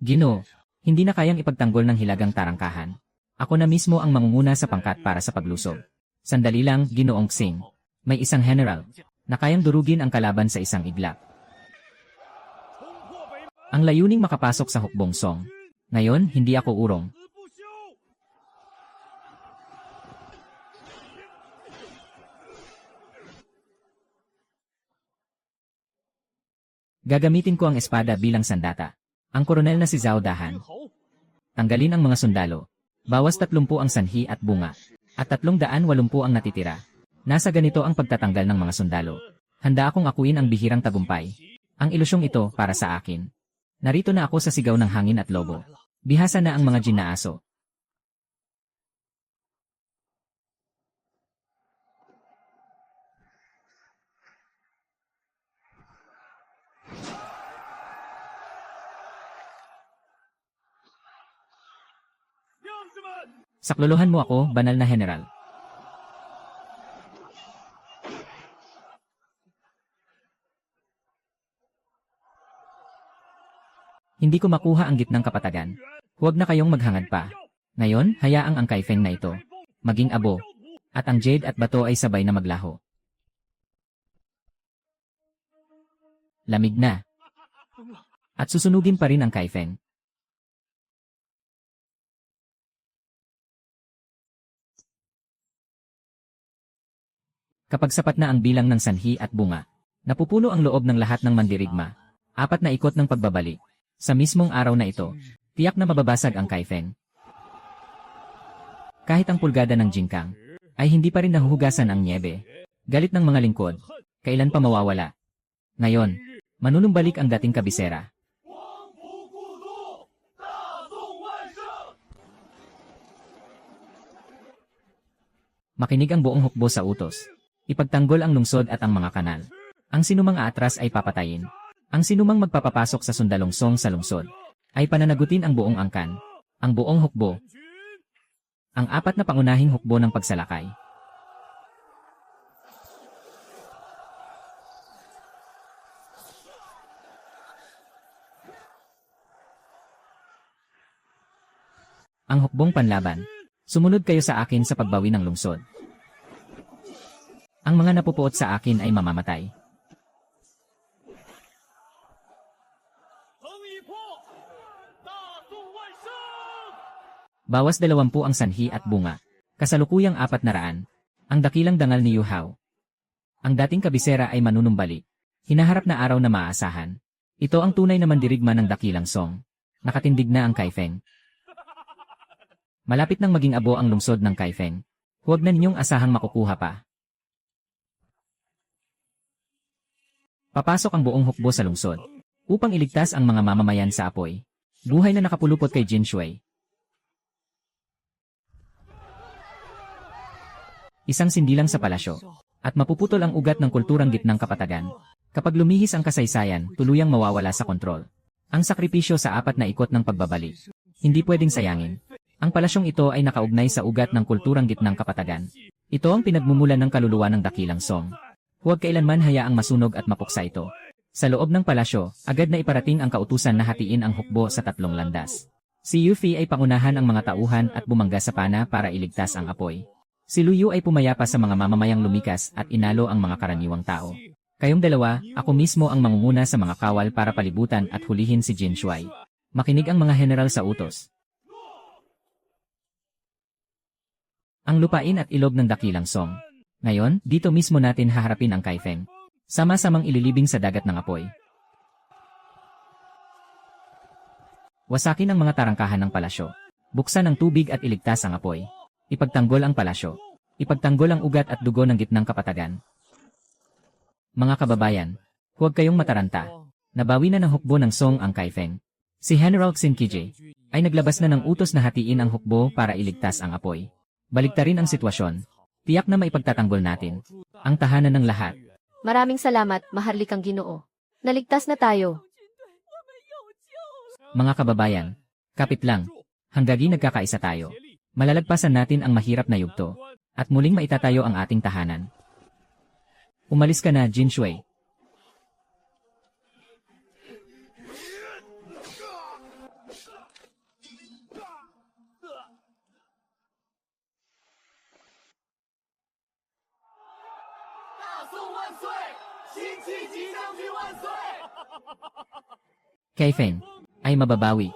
Ginoo, hindi na kayang ipagtanggol ng hilagang tarangkahan. Ako na mismo ang mangunguna sa pangkat para sa paglusob. Sandali lang, Ginoong Xing. May isang general na kayang durugin ang kalaban sa isang iglap. Ang layuning makapasok sa hukbong Song. Ngayon, hindi ako urong. Gagamitin ko ang espada bilang sandata. Ang koronel na si Zhao Dahan. Tanggalin ang mga sundalo. Bawas 30 ang sanhi at bunga. At 380 ang natitira. Nasa ganito ang pagtatanggal ng mga sundalo. Handa akong akuin ang bihirang tagumpay. Ang ilusyong ito para sa akin. Narito na ako sa sigaw ng hangin at lobo. Bihasa na ang mga Jin na aso. Saklolohan mo ako, banal na general. Hindi ko makuha ang gitnang kapatagan. Huwag na kayong maghangad pa. Ngayon, hayaang ang Kaifeng na ito. Maging abo. At ang jade at bato ay sabay na maglaho. Lamig na. At susunugin pa rin ang Kaifeng. Kapag sapat na ang bilang ng sanhi at bunga, napupuno ang loob ng lahat ng mandirigma. 4 na ikot ng pagbabalik. Sa mismong araw na ito, tiyak na mababasag ang Kaifeng. Kahit ang pulgada ng Jinkang, ay hindi pa rin nahuhugasan ang niebe. Galit ng mga lingkod, kailan pa mawawala. Ngayon, manunumbalik ang dating kabisera. Makinig ang buong hukbo sa utos. Ipagtanggol ang lungsod at ang mga kanal. Ang sinumang aatras ay papatayin. Ang sinumang magpapapasok sa sundalong Song sa lungsod ay pananagutin ang buong angkan, ang buong hukbo, ang 4 na pangunahing hukbo ng pagsalakay. Ang hukbong panlaban. Sumunod kayo sa akin sa pagbawi ng lungsod. Ang mga napupuot sa akin ay mamamatay. Bawas 20 ang sanhi at bunga. Kasalukuyang 400. Ang dakilang dangal ni Yu Hao. Ang dating kabisera ay manunumbalik. Hinaharap na araw na maaasahan. Ito ang tunay na mandirigma ng dakilang Song. Nakatindig na ang Kaifeng. Malapit nang maging abo ang lungsod ng Kaifeng. Huwag na ninyong asahang makukuha pa. Papasok ang buong hukbo sa lungsod upang iligtas ang mga mamamayan sa apoy. Buhay na nakapulupot kay Jin Shui. Isang sindilang sa palasyo, at mapuputol ang ugat ng kulturang gitnang kapatagan. Kapag lumihis ang kasaysayan, tuluyang mawawala sa kontrol. Ang sakripisyo sa 4 na ikot ng pagbabalik. Hindi pwedeng sayangin. Ang palasyong ito ay nakaugnay sa ugat ng kulturang gitnang kapatagan. Ito ang pinagmumulan ng kaluluwa ng dakilang Song. Huwag kailanman hayaang masunog at mapuksa ito. Sa loob ng palasyo, agad na iparating ang kautusan na hatiin ang hukbo sa 3 landas. Si Yufi ay pangunahan ang mga tauhan at bumangga sa pana para iligtas ang apoy. Si Luyu ay pumayapa sa mga mamamayang lumikas at inalo ang mga karaniwang tao. Kayong dalawa, ako mismo ang mangunguna sa mga kawal para palibutan at hulihin si Jin Shui. Makinig ang mga general sa utos. Ang lupain at ilog ng dakilang Song. Ngayon, dito mismo natin haharapin ang Kaifeng. Sama-samang ililibing sa dagat ng apoy. Wasakin ang mga tarangkahan ng palasyo. Buksan ang tubig at iligtas ang apoy. Ipagtanggol ang palasyo. Ipagtanggol ang ugat at dugo ng gitnang kapatagan. Mga kababayan, huwag kayong mataranta. Nabawi na ng hukbo ng Song ang Kaifeng. Si General Xin Kiji ay naglabas na ng utos na hatiin ang hukbo para iligtas ang apoy. Baliktarin ang sitwasyon. Tiyak na maipagtatanggol natin ang tahanan ng lahat. Maraming salamat, maharlikang Ginoo. Naligtas na tayo. Mga kababayan, kapit lang. Hanggagi nagkakaisa tayo. Malalagpasan natin ang mahirap na yugto, at muling maitatayo ang ating tahanan. Umalis ka na, Jin Shui. Kaifeng ay mababawi.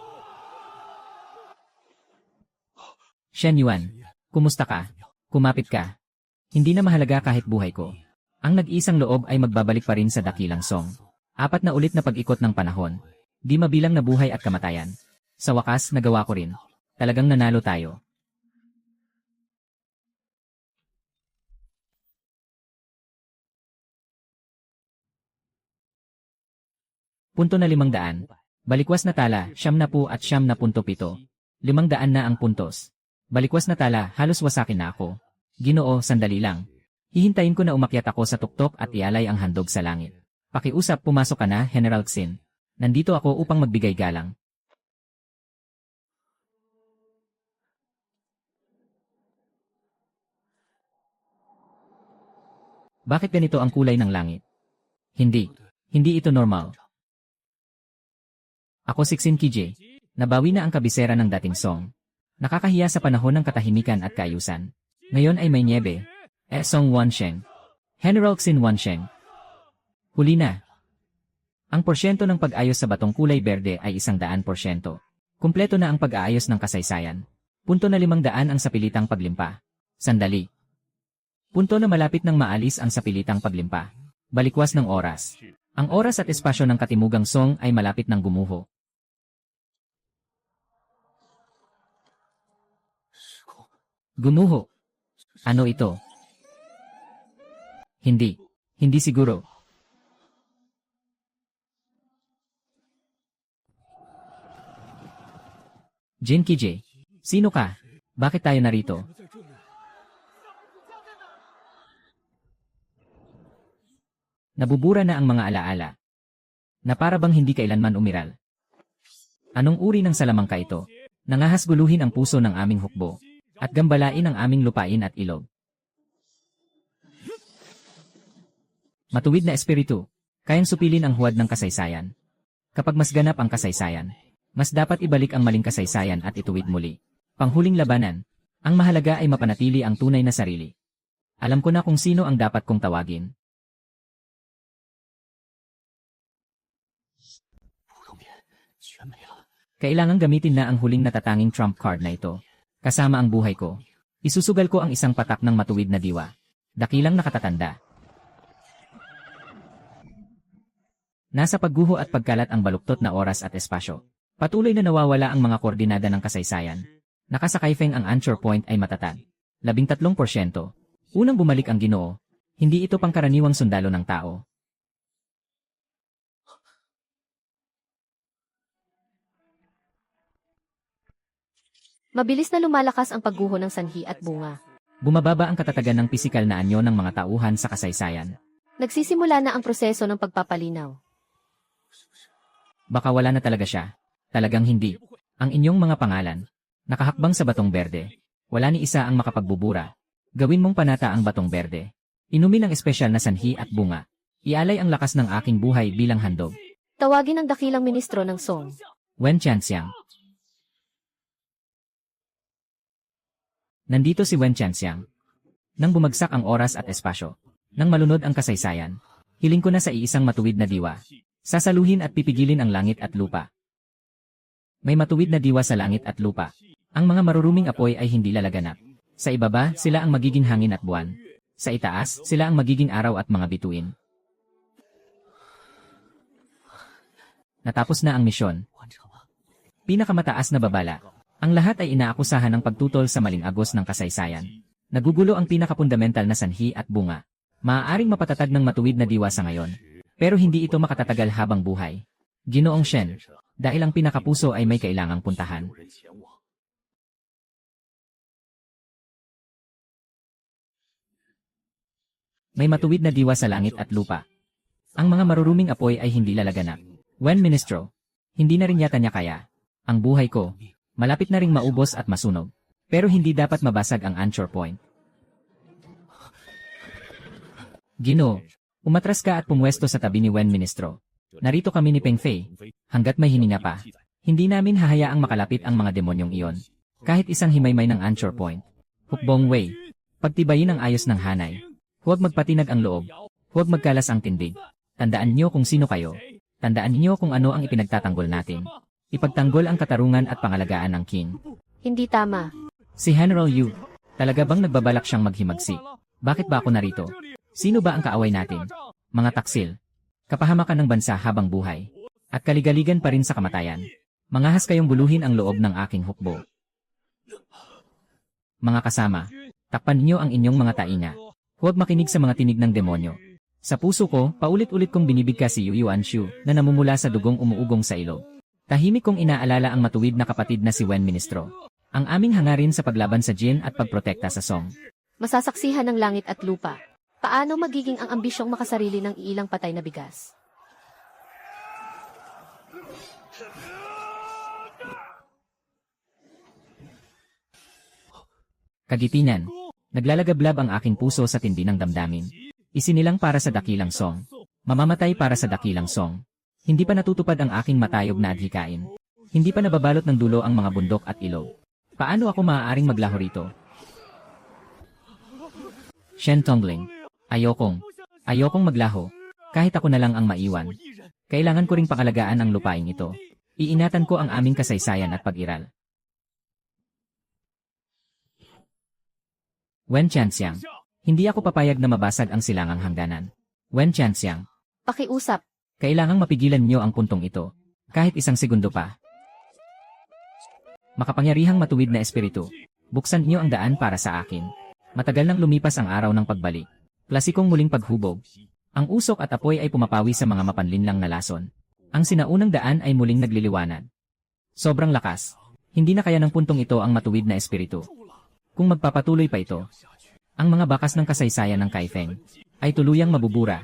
Shen Yuan, kumusta ka? Kumapit ka. Hindi na mahalaga kahit buhay ko. Ang nag-iisang loob ay magbabalik pa rin sa dakilang Song. 4 na ulit na pag-ikot ng panahon. Di mabilang na buhay at kamatayan. Sa wakas, nagawa ko rin. Talagang nanalo tayo. Punto na 500. Balikwas na tala, 70 at 70.7. 500 na ang puntos. Balikwas na tala, halos wasakin na ako. Ginoo, sandali lang. Hihintayin ko na umakyat ako sa tuktok at ialay ang handog sa langit. Pakiusap, pumasok ka na, General Xin. Nandito ako upang magbigay galang. Bakit ganito ang kulay ng langit? Hindi. Hindi ito normal. Ako si Xin Kiji. Nabawi na ang kabisera ng dating Song. Nakakahiya sa panahon ng katahimikan at kaayusan. Ngayon ay may niebe. Song Wansheng. General Xin Wansheng. Huli na. Ang porsyento ng pag-ayos sa batong kulay berde ay 100%. Kumpleto na ang pag-aayos ng kasaysayan. Punto na 500 ang sapilitang paglimpa. Sandali. Punto na malapit ng maalis ang sapilitang paglimpa. Balikwas ng oras. Ang oras at espasyo ng katimugang Song ay malapit ng gumuho. Gumuho. Ano ito? Hindi. Hindi siguro. Jin Kiji, sino ka? Bakit tayo narito? Nabubura na ang mga alaala. Na para bang hindi kailanman umiral. Anong uri ng salamangka ito? Nangahasguluhin ang puso ng aming hukbo. At gambalain ang aming lupain at ilog. Matuwid na espiritu, kayang supilin ang huwad ng kasaysayan. Kapag mas ganap ang kasaysayan, mas dapat ibalik ang maling kasaysayan at ituwid muli. Panghuling labanan. Ang mahalaga ay mapanatili ang tunay na sarili. Alam ko na kung sino ang dapat kong tawagin. 不用变，全没了。 Kailangang gamitin na ang huling natatanging trump card na ito. Kasama ang buhay ko. Isusugal ko ang isang patak ng matuwid na diwa. Dakilang nakatatanda. Nasa pagguho at pagkalat ang baluktot na oras at espasyo. Patuloy na nawawala ang mga koordinada ng kasaysayan. Nakasakay Feng ang anchor point ay matatag. 13%. Unang bumalik ang Ginoo. Hindi ito pangkaraniwang sundalo ng tao. Mabilis na lumalakas ang pagguho ng sanhi at bunga. Bumababa ang katatagan ng pisikal na anyo ng mga tauhan sa kasaysayan. Nagsisimula na ang proseso ng pagpapalinaw. Baka wala na talaga siya. Talagang hindi. Ang inyong mga pangalan. Nakahakbang sa batong berde. Wala ni isa ang makapagbubura. Gawin mong panata ang batong berde. Inumin ang espesyal na sanhi at bunga. Ialay ang lakas ng aking buhay bilang handog. Tawagin ang dakilang ministro ng Song. Wen Chanxiang. Nandito si Wen Chanxiang. Nang bumagsak ang oras at espasyo. Nang malunod ang kasaysayan. Hiling ko na sa iisang matuwid na diwa. Sasaluhin at pipigilin ang langit at lupa. May matuwid na diwa sa langit at lupa. Ang mga maruruming apoy ay hindi lalaganap. Sa ibaba, sila ang magiging hangin at buwan. Sa itaas, sila ang magiging araw at mga bituin. Natapos na ang misyon. 完成了。 Pinakamataas na babala. Ang lahat ay inaakusahan ng pagtutol sa maling agos ng kasaysayan. Nagugulo ang pinakapundamental na sanhi at bunga. Maaaring mapatatag ng matuwid na diwa sa ngayon. Pero hindi ito makatatagal habang buhay. Ginoong Shen, dahil ang pinakapuso ay may kailangang puntahan. 有人前往。 May matuwid na diwa sa langit at lupa. Ang mga maruruming apoy ay hindi lalaganap. Wen Ministro, hindi na rin yata niya kaya. Ang buhay ko, malapit na ring maubos at masunog. Pero hindi dapat mabasag ang anchor point. Ginoo, umatras ka at pumwesto sa tabi ni Wen Ministro. Narito kami ni Peng Fei. Hanggat may hininga pa, hindi namin hahayaang makalapit ang mga demonyong iyon. Kahit isang himaymay ng anchor point. Hukbong Wei, pagtibayin ang ayos ng hanay. Huwag magpatinag ang loob. Huwag magkalas ang tindig. Tandaan niyo kung sino kayo. Tandaan niyo kung ano ang ipinagtatanggol natin. Ipagtanggol ang katarungan at pangalagaan ng king. Hindi tama. Si General Yu, talaga bang nagbabalak siyang maghimagsik? Bakit ba ako narito? Sino ba ang kaaway natin? Mga taksil. Kapahamakan ng bansa habang buhay. At kaligaligan pa rin sa kamatayan. Mangahas kayong buluhin ang loob ng aking hukbo. Mga kasama, takpan niyo ang inyong mga tainga. Huwag makinig sa mga tinig ng demonyo. Sa puso ko, paulit-ulit kong binibigkas si Yu Yuanshu na namumula sa dugong umuugong sa ilog. Tahimik kong inaalala ang matuwid na kapatid na si Wen Ministro. Ang aming hangarin sa paglaban sa Jin at pagprotekta sa Song. Masasaksihan ng langit at lupa. Paano magiging ang ambisyong makasarili ng iilang patay na bigas? Kagitinan. Naglalagablab ang aking puso sa tindi ng damdamin. Isinilang para sa dakilang Song. Mamamatay para sa dakilang Song. Hindi pa natutupad ang aking matayog na adhikain. Hindi pa nababalot ng dulo ang mga bundok at ilog. Paano ako maaaring maglaho rito? Shen Tongling. Ayokong maglaho. Kahit ako na lang ang maiwan. Kailangan ko ring pakalagaan ang lupain ito. Iinatan ko ang aming kasaysayan at pag-iral. Wen Chanxiang. Hindi ako papayag na mabasag ang silangang hangganan. Wen Chanxiang. Pakiusap. Kailangang mapigilan niyo ang puntong ito. Kahit isang segundo pa. Makapangyarihang matuwid na espiritu. Buksan niyo ang daan para sa akin. Matagal nang lumipas ang araw ng pagbalik. Klasikong muling paghubog. Ang usok at apoy ay pumapawi sa mga mapanlinlang na lason. Ang sinaunang daan ay muling nagliliwanag. Sobrang lakas. Hindi na kaya ng puntong ito ang matuwid na espiritu. Kung magpapatuloy pa ito, ang mga bakas ng kasaysayan ng Kaifeng ay tuluyang mabubura.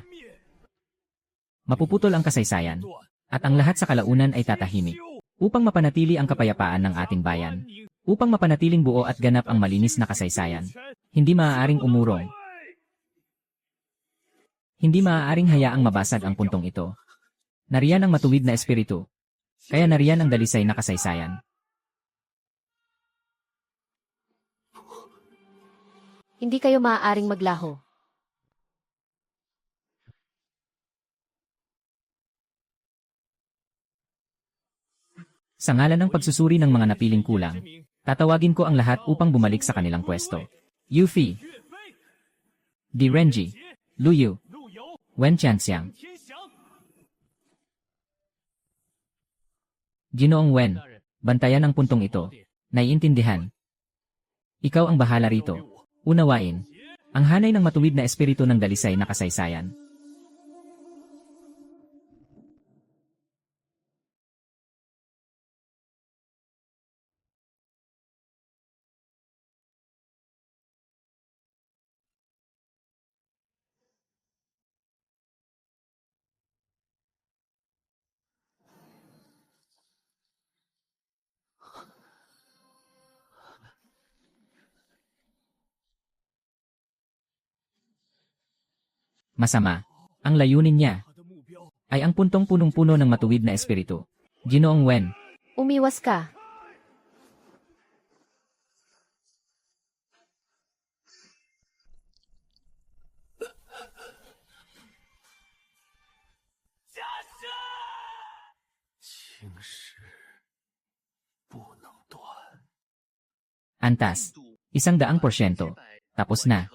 Mapuputol ang kasaysayan, at ang lahat sa kalaunan ay tatahimik. Upang mapanatili ang kapayapaan ng ating bayan, upang mapanatiling buo at ganap ang malinis na kasaysayan, hindi maaaring umurong. Hindi maaaring hayaang mabasag ang puntong ito. Nariyan ang matuwid na espiritu, kaya nariyan ang dalisay na kasaysayan. Hindi kayo maaaring maglaho. Sa ngalan ng pagsusuri ng mga napiling kulang, tatawagin ko ang lahat upang bumalik sa kanilang pwesto. Yufi, Di Renji, Luyu, Wen Chanxiang. Ginoong Wen, bantayan ang puntong ito. Naiintindihan. Ikaw ang bahala rito. Unawain. Ang hanay ng matuwid na espiritu ng dalisay na kasaysayan. Masama. Ang layunin niya ay ang puntong punong-puno ng matuwid na espiritu. Ginoong Wen, Umiwas ka. antas. 100%. Tapos na.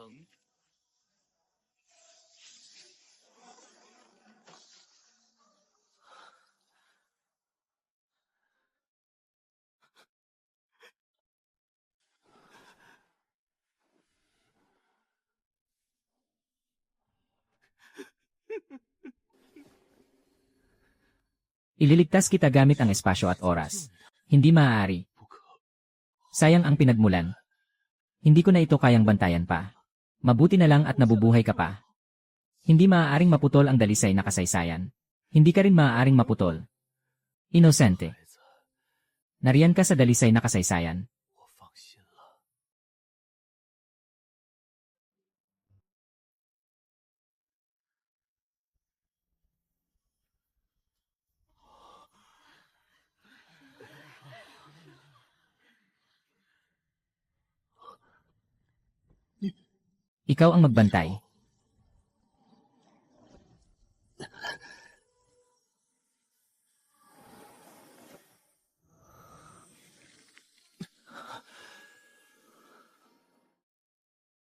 Ililigtas kita gamit ang espasyo at oras. Hindi maaari. Sayang ang pinagmulan. Hindi ko na ito kayang bantayan pa. Mabuti na lang at nabubuhay ka pa. Hindi maaaring maputol ang dalisay na kasaysayan. Hindi ka rin maaaring maputol. Inosente. Nariyan ka sa dalisay na kasaysayan. Ikaw ang magbantay.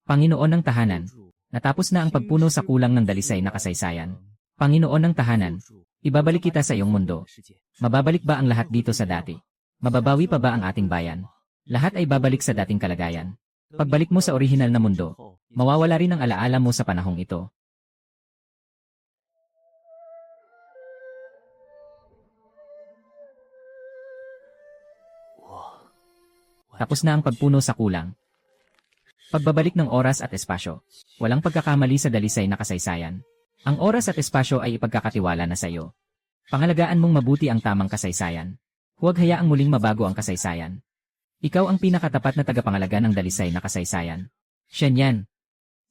Panginoon ng tahanan, natapos na ang pagpuno sa kulang ng dalisay na kasaysayan. Panginoon ng tahanan, ibabalik kita sa iyong mundo. Mababalik ba ang lahat dito sa dati? Mababawi pa ba ang ating bayan? Lahat ay babalik sa dating kalagayan. Pagbalik mo sa orihinal na mundo, mawawala rin ang alaala mo sa panahong ito. Tapos na ang pagpuno sa kulang. Pagbabalik ng oras at espasyo. Walang pagkakamali sa dalisay na kasaysayan. Ang oras at espasyo ay ipagkakatiwala na sa iyo. Pangalagaan mong mabuti ang tamang kasaysayan. Huwag hayaang muling mabago ang kasaysayan. Ikaw ang pinakatapat na tagapangalaga ng dalisay na kasaysayan. Shenyan.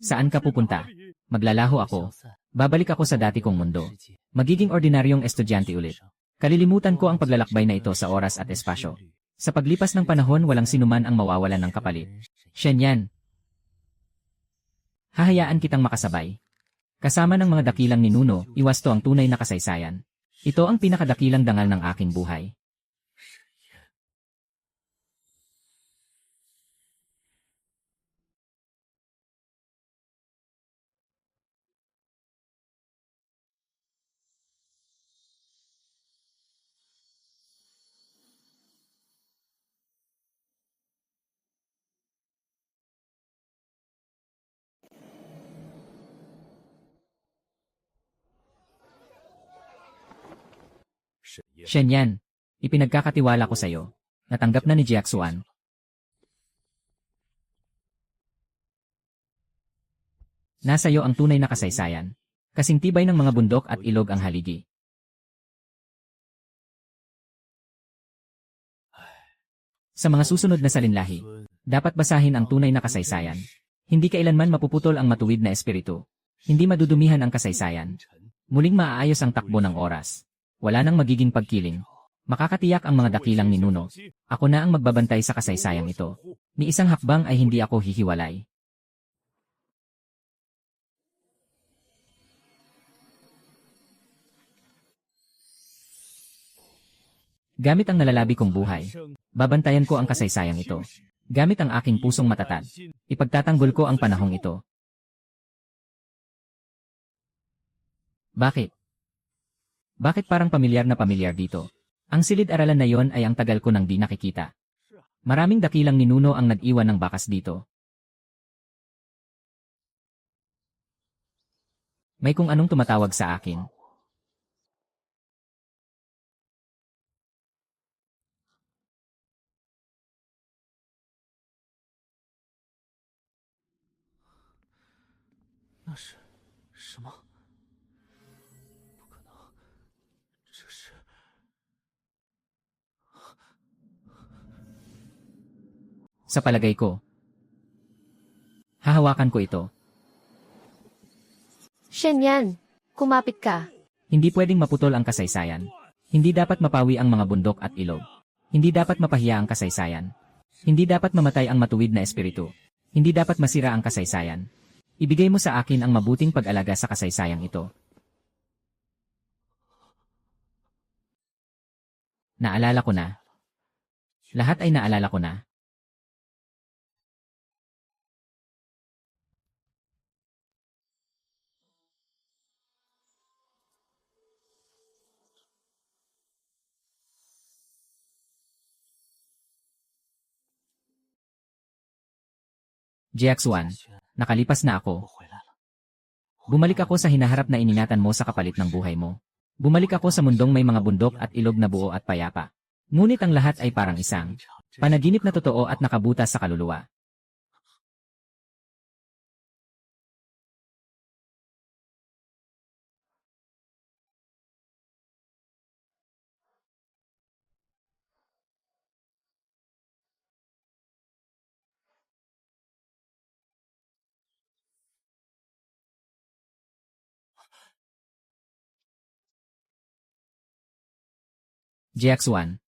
Saan ka pupunta? Maglalaho ako. Babalik ako sa dati kong mundo. Magiging ordinaryong estudyante ulit. Kalilimutan ko ang paglalakbay na ito sa oras at espasyo. Sa paglipas ng panahon walang sinuman ang mawawalan ng kapalit. Shenyan. Hahayaan kitang makasabay. Kasama ng mga dakilang ninuno, iwasto ang tunay na kasaysayan. Ito ang pinakadakilang dangal ng aking buhay. Shenyan, ipinagkakatiwala ko sa iyo. Natanggap na ni Jiaxuan. Nasa iyo ang tunay na kasaysayan. Kasing tibay ng mga bundok at ilog ang haligi. Sa mga susunod na salinlahi, dapat basahin ang tunay na kasaysayan. Hindi kailanman mapuputol ang matuwid na espiritu. Hindi madudumihan ang kasaysayan. Muling maaayos ang takbo ng oras. Wala nang magiging pagkiling. Makakatiyak ang mga dakilang ninuno. Ako na ang magbabantay sa kasaysayang ito. Ni isang hakbang ay hindi ako hihiwalay. Gamit ang nalalabi kong buhay, babantayan ko ang kasaysayang ito. Gamit ang aking pusong matatag, ipagtatanggol ko ang panahong ito. Bakit? Bakit parang pamilyar na pamilyar dito? Ang silid-aralan na yon ay ang tagal ko nang di nakikita. Maraming dakilang ninuno ang nag-iwan ng bakas dito. May kung anong tumatawag sa akin. “那是什么？不可能，这是……” Sa palagay ko, hahawakan ko ito. Shenyan, kumapit ka. Hindi pwedeng maputol ang kasaysayan. Hindi dapat mapawi ang mga bundok at ilog. Hindi dapat mapahiya ang kasaysayan. Hindi dapat mamatay ang matuwid na espiritu. Hindi dapat masira ang kasaysayan. Ibigay mo sa akin ang mabuting pag-alaga sa kasaysayang ito. Naalala ko na. Lahat ay naalala ko na. JX1, nakalipas na 我 ako. 回来了。 Bumalik ako sa hinaharap na iningatan mo sa kapalit ng buhay mo. Bumalik ako sa mundong may mga bundok at ilog na buo at payapa. Ngunit ang lahat ay parang isang panaginip na totoo at nakabutas sa kaluluwa. JX1,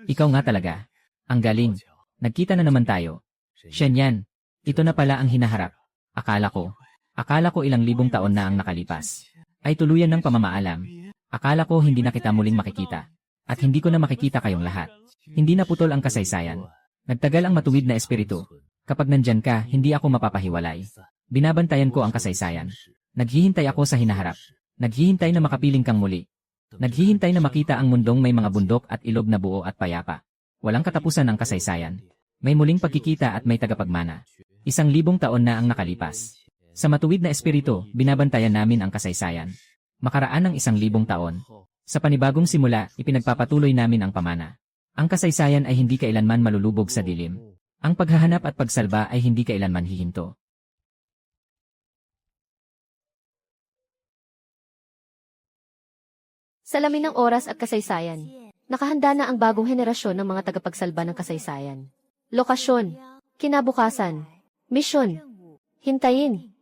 ikaw nga talaga. Ang galing. Nagkita na naman tayo. Shenyan, ito na pala ang hinaharap. Akala ko ilang libong taon na ang nakalipas. Ay tuluyan ng pamamaalam. Akala ko hindi na kita muling makikita. At hindi ko na makikita kayong lahat. Hindi na putol ang kasaysayan. Nagtagal ang matuwid na espiritu. Kapag nandyan ka, hindi ako mapapahiwalay. Binabantayan ko ang kasaysayan. Naghihintay ako sa hinaharap. Naghihintay na makapiling kang muli. Naghihintay na makita ang mundong may mga bundok at ilog na buo at payapa. Walang katapusan ang kasaysayan. May muling pagkikita at may tagapagmana. 1,000 taon na ang nakalipas. Sa matuwid na espiritu, binabantayan namin ang kasaysayan. Makaraan ng 1,000 taon. Sa panibagong simula, ipinagpapatuloy namin ang pamana. Ang kasaysayan ay hindi kailanman malulubog sa dilim. Ang paghahanap at pagsalba ay hindi kailanman hihinto. Salamin ng oras at kasaysayan. Nakahanda na ang bagong henerasyon ng mga tagapagsalba ng kasaysayan. Lokasyon, kinabukasan, misyon, hintayin.